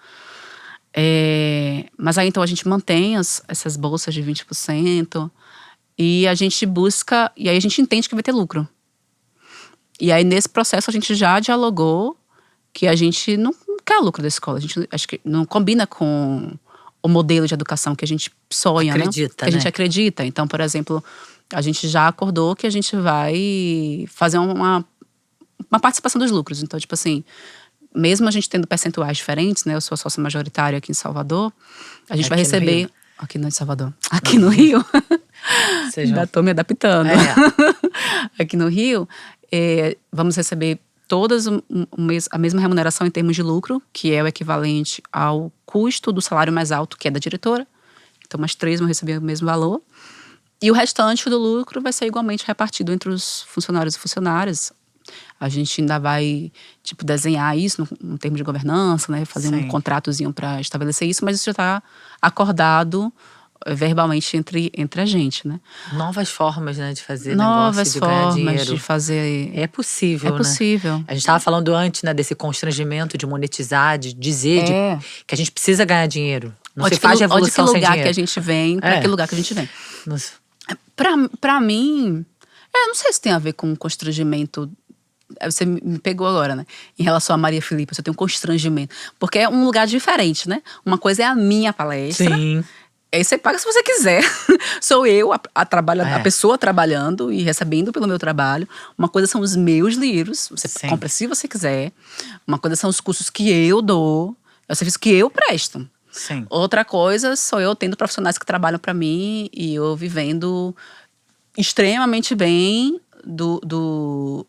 Mas aí então a gente mantém essas bolsas de 20%. E a gente busca, e aí a gente entende que vai ter lucro. E aí nesse processo a gente já dialogou que a gente não quer lucro da escola. A gente acho que não combina com o modelo de educação que a gente sonha, Acredita, que a gente acredita. Então, por exemplo, a gente já acordou que a gente vai fazer uma participação dos lucros. Então, tipo assim, mesmo a gente tendo percentuais diferentes, né? Eu sou sócia majoritária aqui em Salvador, a gente vai receber… Aqui não é em Salvador. Aqui no Rio. Ainda tô me adaptando. Aqui no Rio, vamos receber todas a mesma remuneração em termos de lucro, que é o equivalente ao custo do salário mais alto, que é da diretora. Então, umas 3 vão receber o mesmo valor. E o restante do lucro vai ser igualmente repartido entre os funcionários e funcionárias. A gente ainda vai, tipo, desenhar isso no termo de governança, né? Fazer um contratozinho para estabelecer isso, mas isso já está acordado verbalmente entre a gente, né? Novas formas, né, de fazer negócio, de ganhar dinheiro. Novas formas de fazer… É possível, né? É possível. A gente estava falando antes, né, desse constrangimento de monetizar, de dizer que a gente precisa ganhar dinheiro. Não se faz revolução sem dinheiro. De que lugar que a gente vem, para que lugar que a gente vem. Pra mim, não sei se tem a ver com constrangimento. Você me pegou agora, né? Em relação a Maria Filipe, você tem um constrangimento. Porque é um lugar diferente, né? Uma coisa é a minha palestra. Sim. Aí você paga se você quiser. Sou eu, a pessoa trabalhando e recebendo pelo meu trabalho. Uma coisa são os meus livros. Você compra se você quiser. Uma coisa são os cursos que eu dou. É o serviço que eu presto. Sim. Outra coisa sou eu tendo profissionais que trabalham para mim e eu vivendo extremamente bem do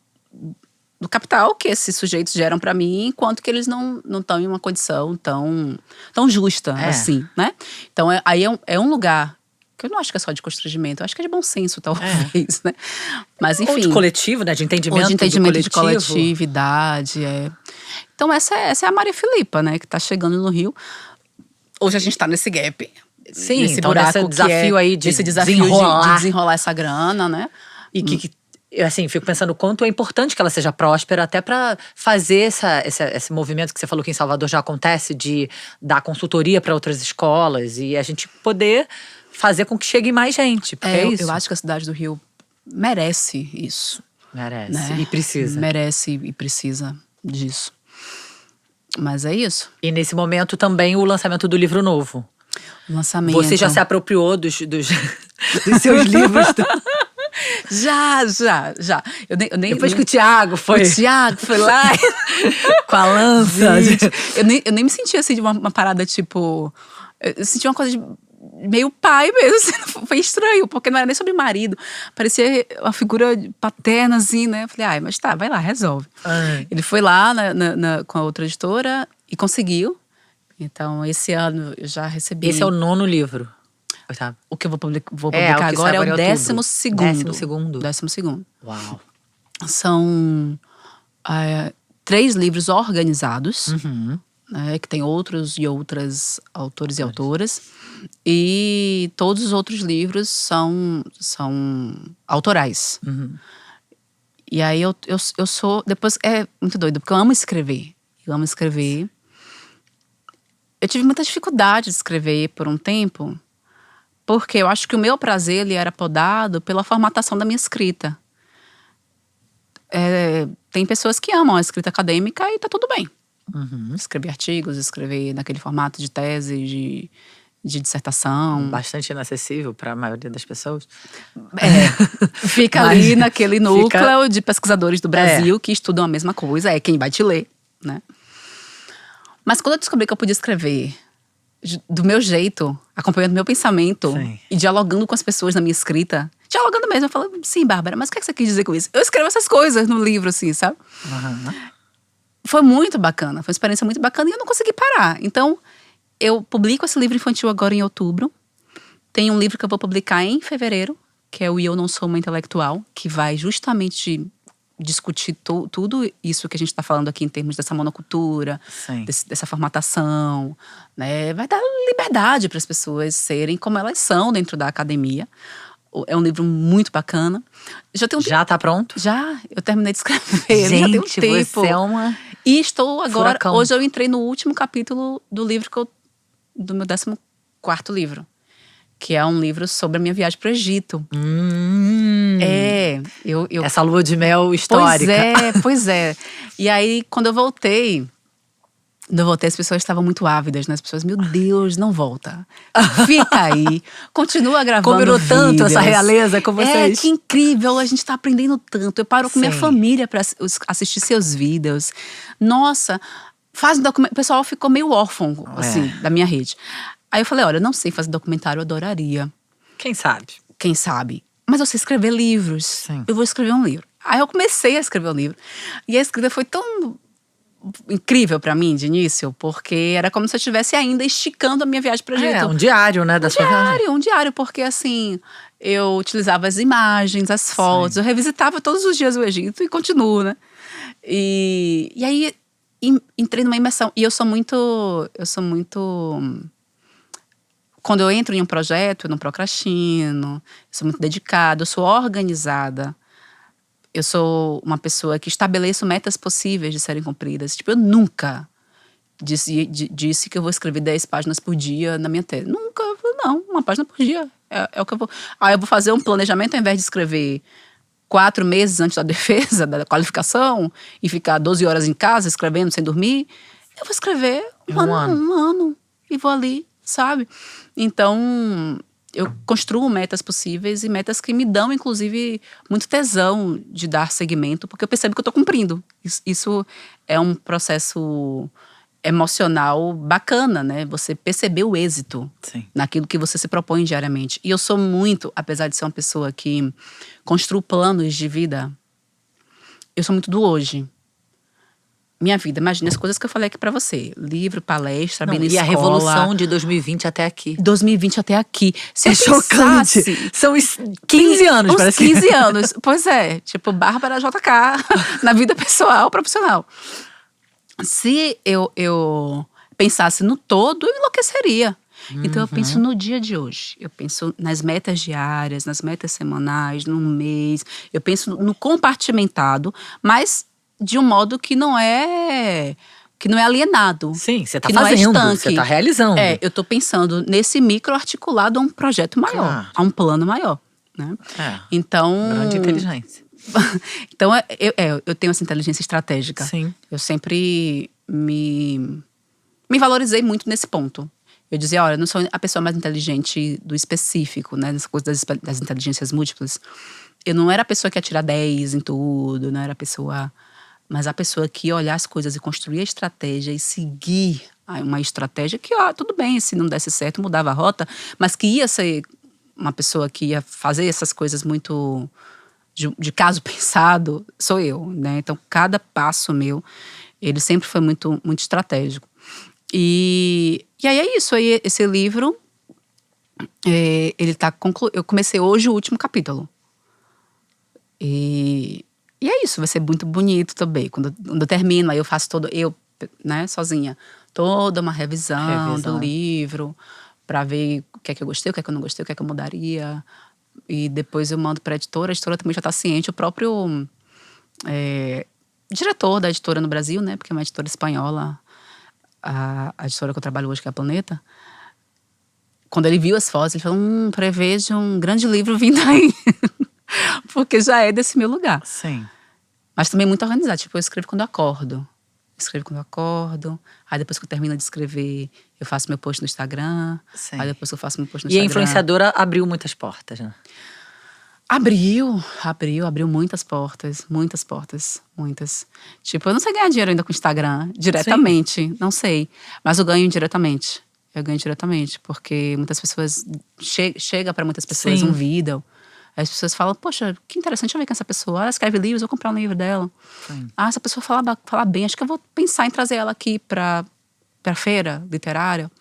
capital que esses sujeitos geram para mim, enquanto que eles não estão em uma condição tão justa, assim, né? Então, aí é um lugar que eu não acho que é só de constrangimento, eu acho que é de bom senso, talvez, né? Mas, enfim. Ou de coletivo, né? De entendimento, de coletividade, Então, essa é a Maria Filipa, né? Que tá chegando no Rio. Hoje a gente tá nesse gap. Sim, nesse então buraco nesse desafio aí de desenrolar essa grana, né? E que eu, assim, fico pensando o quanto é importante que ela seja próspera, até para fazer esse movimento que você falou que em Salvador já acontece, de dar consultoria para outras escolas e a gente poder fazer com que chegue mais gente. Eu acho que a cidade do Rio merece isso. Merece, né? E precisa. Merece e precisa disso. Mas é isso. E nesse momento também o lançamento do livro novo. Lançamento. Você já se apropriou dos seus livros? Já. Depois que o Thiago foi lá com a lança. Gente, eu nem me senti assim de uma parada tipo… Eu senti uma coisa de meio pai mesmo, assim, foi estranho, porque não era nem sobre marido. Parecia uma figura paterna, assim, né? Eu falei, mas tá, vai lá, resolve. Ele foi lá com a outra editora e conseguiu. Então, esse ano eu já recebi… Esse é o 9º livro. O que eu vou publicar agora é o 12º. 12º. Uau. São 3 livros organizados, Uhum. né, que tem outros e outras autores e autoras. E todos os outros livros são autorais. Uhum. E aí eu sou… Depois é muito doido, porque eu amo escrever. Eu tive muita dificuldade de escrever por um tempo, porque eu acho que o meu prazer ele era podado pela formatação da minha escrita. Tem pessoas que amam a escrita acadêmica e tá tudo bem. Uhum. Escrever artigos, escrever naquele formato de tese, de dissertação. Bastante inacessível para a maioria das pessoas. Fica ali naquele núcleo de pesquisadores do Brasil que estudam a mesma coisa, é quem vai te ler, né? Mas quando eu descobri que eu podia escrever do meu jeito, acompanhando meu pensamento e dialogando com as pessoas na minha escrita, dialogando mesmo, eu falo, sim, Bárbara, mas o que você quis dizer com isso? Eu escrevo essas coisas no livro, assim, sabe? Uhum. Foi muito bacana, foi uma experiência muito bacana e eu não consegui parar. Então, eu publico esse livro infantil agora em outubro. Tem um livro que eu vou publicar em fevereiro, que é o E Eu Não Sou Uma Intelectual, que vai justamente discutir tudo isso que a gente está falando aqui em termos dessa monocultura, Sim. dessa formatação, né? Vai dar liberdade para as pessoas serem como elas são dentro da academia. É um livro muito bacana. Já tá pronto? Já, eu terminei de escrever. Já tem um Gente, tempo. você é uma… E estou agora… Furacão. Hoje eu entrei no último capítulo do livro do meu 14º livro. Que é um livro sobre a minha viagem para o Egito. Eu Essa lua de mel histórica. Pois é. E aí, quando eu voltei, as pessoas estavam muito ávidas, né? As pessoas, meu Deus, não volta. Fica aí, continua gravando Combinou tanto vídeos. essa realeza com vocês. Que incrível, a gente tá aprendendo tanto. Eu paro com minha Sim. família para assistir seus vídeos. Nossa, faz um documentário. O pessoal ficou meio órfão, assim, da minha rede. Aí eu falei, olha, eu não sei fazer documentário, eu adoraria. Quem sabe? Quem sabe? Mas eu sei escrever livros. Sim. Eu vou escrever um livro. Aí eu comecei a escrever um livro. E a escrita foi tão incrível pra mim de início, porque era como se eu estivesse ainda esticando a minha viagem para o Egito. Um diário, né, da sua viagem. Um diário, porque assim, eu utilizava as imagens, as fotos, eu revisitava todos os dias o Egito e continuo, né? E aí entrei numa imersão. E eu sou muito… Quando eu entro em um projeto, eu não procrastino, eu sou muito dedicada, eu sou organizada. Eu sou uma pessoa que estabeleço metas possíveis de serem cumpridas. Tipo, eu nunca disse que eu vou escrever 10 páginas por dia na minha tese. Nunca, não, uma página por dia. É o que eu vou… eu vou fazer um planejamento ao invés de escrever 4 meses antes da defesa, da qualificação, e ficar 12 horas em casa escrevendo sem dormir. Eu vou escrever um ano. E vou ali, sabe? Então, eu construo metas possíveis e metas que me dão, inclusive, muito tesão de dar seguimento, porque eu percebo que eu estou cumprindo. Isso é um processo emocional bacana, né? Você perceber o êxito naquilo que você se propõe diariamente. E eu sou muito, apesar de ser uma pessoa que construo planos de vida, eu sou muito do hoje. Minha vida, imagina as coisas que eu falei aqui pra você. Livro, palestra, bem na escola. E a revolução de 2020 até aqui. 2020 até aqui. Se eu chocante. pensasse, São 15 anos, parece. 15 anos. Pois é, tipo Bárbara JK na vida pessoal, profissional. Se eu pensasse no todo, eu enlouqueceria. Então eu penso no dia de hoje. Eu penso nas metas diárias, nas metas semanais, no mês. Eu penso no compartimentado, mas de um modo que não é alienado. Sim, você tá que não fazendo, é estanque. você tá realizando. Eu tô pensando nesse micro articulado a um projeto maior, a um plano maior, né? Então… Grande inteligência. Então, eu tenho essa inteligência estratégica. Sim. Eu sempre me valorizei muito nesse ponto. Eu dizia, olha, eu não sou a pessoa mais inteligente do específico, né? Nessa coisa das inteligências múltiplas. Eu não era a pessoa que ia tirar 10 em tudo, não era a pessoa… Mas a pessoa que ia olhar as coisas e construir a estratégia e seguir uma estratégia que, tudo bem, se não desse certo, mudava a rota, mas que ia ser uma pessoa que ia fazer essas coisas muito de caso pensado, sou eu, né? Então, cada passo meu, ele sempre foi muito, muito estratégico. E aí é isso, aí esse livro, ele tá concluído. Eu comecei hoje o último capítulo. E é isso, vai ser muito bonito também. Quando eu termino, aí eu faço né, sozinha, toda uma revisão do livro, pra ver o que é que eu gostei, o que é que eu não gostei, o que é que eu mudaria. E depois eu mando pra editora, a editora também já tá ciente, o próprio diretor da editora no Brasil, né, porque é uma editora espanhola, a editora que eu trabalho hoje, que é a Planeta. Quando ele viu as fotos, ele falou, prevejo um grande livro vindo aí. Porque já é desse meu lugar. Sim. Mas também muito organizado. Tipo, eu escrevo quando eu acordo. Aí depois que eu termino de escrever, eu faço meu post no Instagram. Sim. Aí depois que eu faço meu post no Instagram. Instagram… E a influenciadora abriu muitas portas, né? Abriu muitas portas. Muitas. Tipo, eu não sei ganhar dinheiro ainda com o Instagram, diretamente. Sim. Não sei. Mas eu ganho indiretamente. Porque muitas pessoas… Chega para muitas pessoas Sim. um vídeo… Aí as pessoas falam, poxa, que interessante, deixa eu ver com essa pessoa. Ela escreve livros, eu vou comprar um livro dela. Sim. Essa pessoa fala bem, acho que eu vou pensar em trazer ela aqui pra feira literária.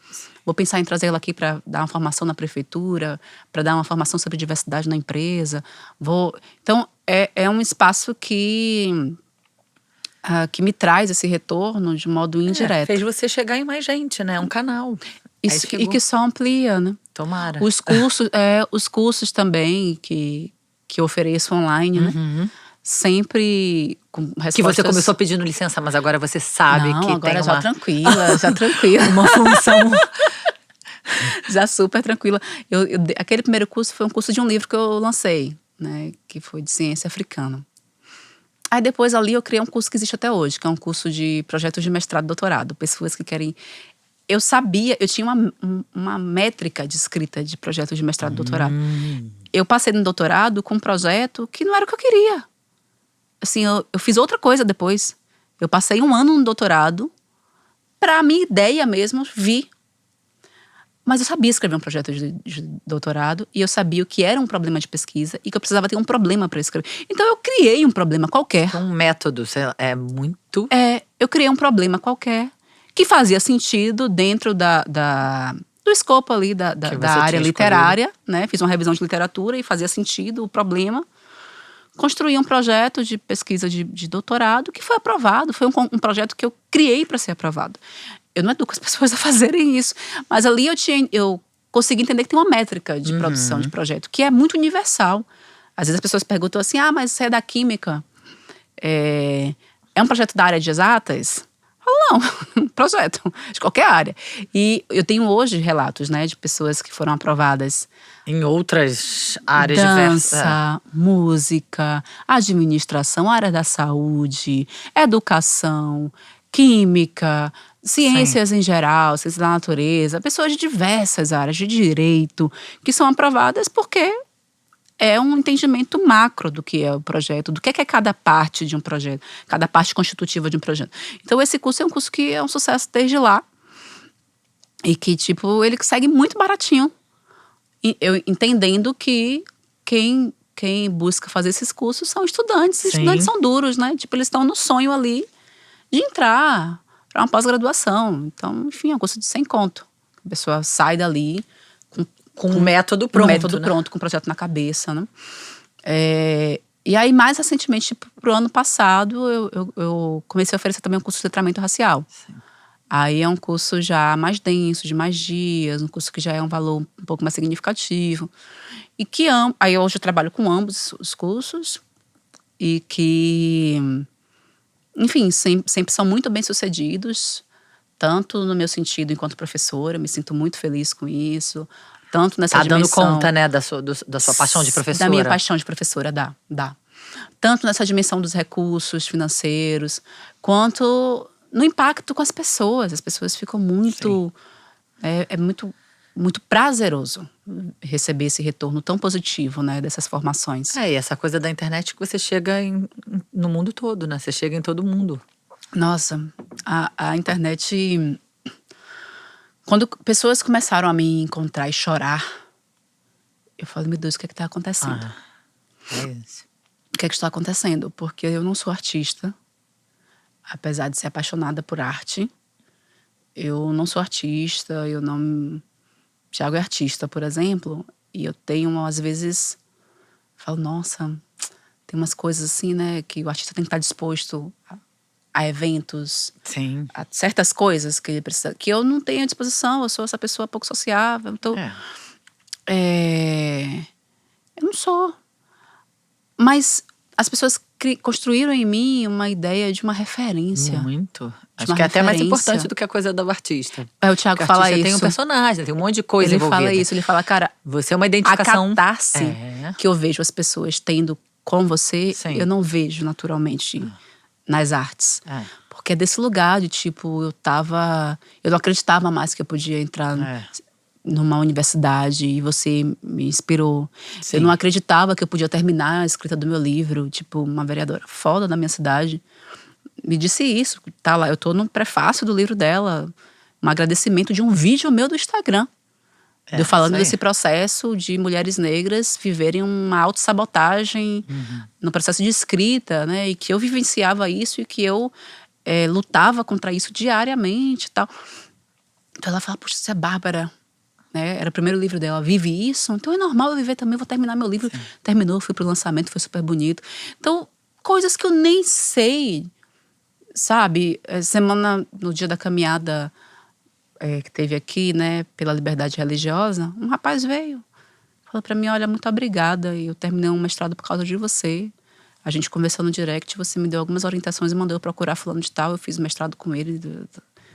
vou pensar em trazê-la aqui para dar uma formação na prefeitura, para dar uma formação sobre diversidade na empresa. Então, é um espaço que me traz esse retorno de modo indireto. Fez você chegar em mais gente, né? É um canal. Isso, e que só amplia, né? Tomara. Os cursos também que eu ofereço online, né? Sempre com respostas... Que você começou pedindo licença, mas agora você sabe Não, que agora tem já uma... tranquila. uma função... Já super tranquila. Aquele primeiro curso foi um curso de um livro que eu lancei, né? Que foi de ciência africana. Aí depois ali eu criei um curso que existe até hoje, que é um curso de projetos de mestrado e doutorado. Pessoas que querem... Eu tinha uma métrica de escrita de projetos de mestrado e doutorado. Eu passei no doutorado com um projeto que não era o que eu queria. Assim, eu fiz outra coisa depois. Eu passei 1 ano no doutorado para a minha ideia mesmo vir. Mas eu sabia escrever um projeto de doutorado e eu sabia o que era um problema de pesquisa e que eu precisava ter um problema para escrever. Então eu criei um problema qualquer. Um método, é muito... Eu criei um problema qualquer que fazia sentido dentro do escopo ali da área literária, né? Fiz uma revisão de literatura e fazia sentido o problema. Construí um projeto de pesquisa de doutorado que foi aprovado. Foi um projeto que eu criei para ser aprovado. Eu não educo as pessoas a fazerem isso. Mas ali eu consegui entender que tem uma métrica de produção de projeto que é muito universal. Às vezes as pessoas perguntam assim, mas você é da química? É um projeto da área de exatas? Não, projeto de qualquer área. E eu tenho hoje relatos, né, de pessoas que foram aprovadas em outras áreas diversas. Dança, música, administração, área da saúde, educação, química, ciências em geral, ciências da natureza, pessoas de diversas áreas, de direito, que são aprovadas porque é um entendimento macro do que é o projeto, do que é cada parte de um projeto, cada parte constitutiva de um projeto. Então esse curso é um curso que é um sucesso desde lá e que, tipo, ele segue muito baratinho. E eu entendendo que quem busca fazer esses cursos são estudantes. Os estudantes são duros, né? Tipo, eles estão no sonho ali de entrar para uma pós-graduação. Então, enfim, é um curso de 100 conto. A pessoa sai dali com o método pronto. Com o método pronto, com o projeto na cabeça, né? E aí, mais recentemente, tipo, pro ano passado, eu comecei a oferecer também um curso de letramento racial. Sim. Aí é um curso já mais denso, de mais dias, um curso que já é um valor um pouco mais significativo. E que aí hoje eu trabalho com ambos os cursos. E que, enfim, sempre são muito bem sucedidos. Tanto no meu sentido enquanto professora, me sinto muito feliz com isso. Tanto nessa dimensão... Tá dando conta, né, da sua paixão de professora? Da minha paixão de professora, dá. Tanto nessa dimensão dos recursos financeiros, quanto no impacto com as pessoas. As pessoas ficam muito... É muito, muito prazeroso receber esse retorno tão positivo, né, dessas formações. E essa coisa da internet que você chega no mundo todo, né? Você chega em todo mundo. Nossa, a internet... Quando pessoas começaram a me encontrar e chorar, eu falei, meu Deus, o que é que está acontecendo? É isso. O que é que está acontecendo? Porque eu não sou artista, apesar de ser apaixonada por arte. Eu não sou artista, Thiago é artista, por exemplo, e eu tenho, às vezes, falo, nossa, tem umas coisas assim, né, que o artista tem que estar disposto a eventos, sim, a certas coisas que ele precisa, que eu não tenho à disposição, eu sou essa pessoa pouco sociável, então eu não sou. Mas as pessoas construíram em mim uma ideia de uma referência. Muito. Acho que é até mais importante do que a coisa do artista. O Thiago fala isso. Tem um personagem, tem um monte de coisa envolvida. Ele fala isso, ele fala, cara, você é uma identificação. A catarse que eu vejo as pessoas tendo com você, eu não vejo naturalmente nas artes. Porque é desse lugar de tipo, eu não acreditava mais que eu podia entrar numa universidade e você me inspirou. Sim. Eu não acreditava que eu podia terminar a escrita do meu livro. Tipo, uma vereadora foda da minha cidade me disse isso. Tá lá, eu tô no prefácio do livro dela. Um agradecimento de um vídeo meu do Instagram. Eu falando desse processo de mulheres negras viverem uma autossabotagem no processo de escrita, né? E que eu vivenciava isso e que eu lutava contra isso diariamente e tal. Então ela fala, puxa, você é Bárbara. Né? Era o primeiro livro dela, vive isso, então é normal eu viver também, vou terminar meu livro. Sim. Terminou, fui pro lançamento, foi super bonito. Então, coisas que eu nem sei, sabe? Semana, no dia da caminhada que teve aqui, né, pela liberdade religiosa, um rapaz veio, falou pra mim, olha, muito obrigada, eu terminei um mestrado por causa de você. A gente conversou no direct, você me deu algumas orientações e mandou eu procurar fulano de tal, eu fiz o mestrado com ele.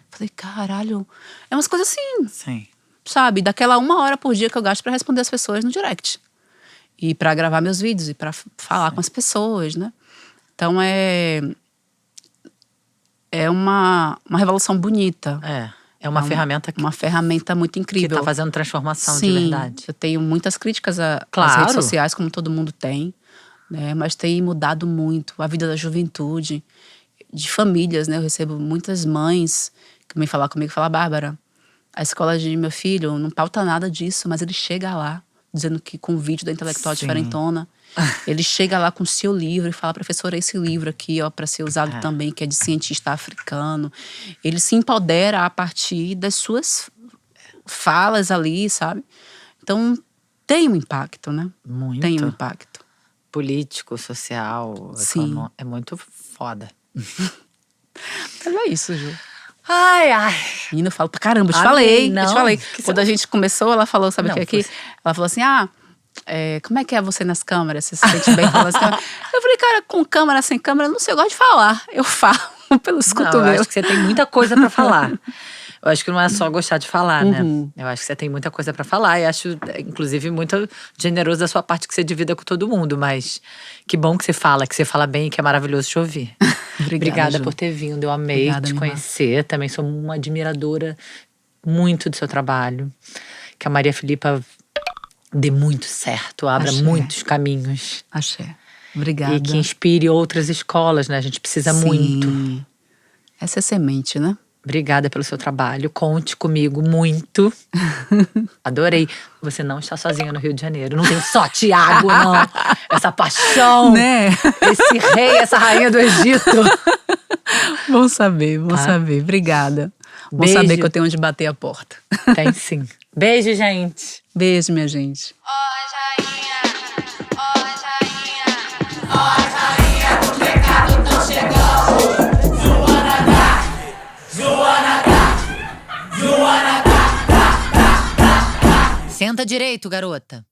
Falei, caralho, é umas coisas assim. Sim. Sabe, daquela 1 hora por dia que eu gasto pra responder as pessoas no direct. E pra gravar meus vídeos, e pra falar com as pessoas, né? Então é uma revolução bonita. É uma ferramenta uma ferramenta muito incrível. Que tá fazendo transformação. Sim, de verdade. Eu tenho muitas críticas às Claro. redes sociais, como todo mundo tem. Né? Mas tem mudado muito a vida da juventude, de famílias, né? Eu recebo muitas mães que vêm falar comigo e falam, Bárbara, a escola de meu filho não pauta nada disso, mas ele chega lá, dizendo que com o vídeo da Intelectual Sim. Diferentona, ele chega lá com o seu livro e fala, professora, esse livro aqui, ó, para ser usado também, que é de cientista africano. Ele se empodera a partir das suas falas ali, sabe? Então, tem um impacto, né? Muito. Tem um impacto. Político, social, Sim. É muito foda. Mas é isso, Ju. Ai, ai. Menina, eu falo pra caramba, eu te Amei, falei. não. Eu te falei. Que Quando a gente começou, ela falou, sabe o que é aqui? Foi. Ela falou assim, como é que é você nas câmeras? Você se sente bem falando assim? Eu falei, cara, com câmera, sem câmera, não sei, eu gosto de falar. Eu falo pelos Não, eu cotovelos. acho que você tem muita coisa pra falar. Eu acho que não é só gostar de falar, né? Eu acho que você tem muita coisa pra falar. E acho, inclusive, muito generoso da sua parte que você divida com todo mundo. Mas que bom que você fala bem e que é maravilhoso te ouvir. Obrigada Ju. por ter vindo. Eu amei Obrigada, te minha conhecer. Também sou uma admiradora muito do seu trabalho. Que a Maria Filipa dê muito certo, abra Axé. muitos caminhos. Axé. Obrigada. E que inspire outras escolas, né? A gente precisa muito. Essa é a semente, né? Obrigada pelo seu trabalho. Conte comigo muito. Adorei. Você não está sozinha no Rio de Janeiro. Não tem só Tiago, não. Essa paixão. Né? Esse rei, essa rainha do Egito. Bom saber, bom saber. Obrigada. Bom Beijo. saber que eu tenho onde bater a porta. Tem sim. Beijo, gente. Beijo, minha gente. Senta direito, garota.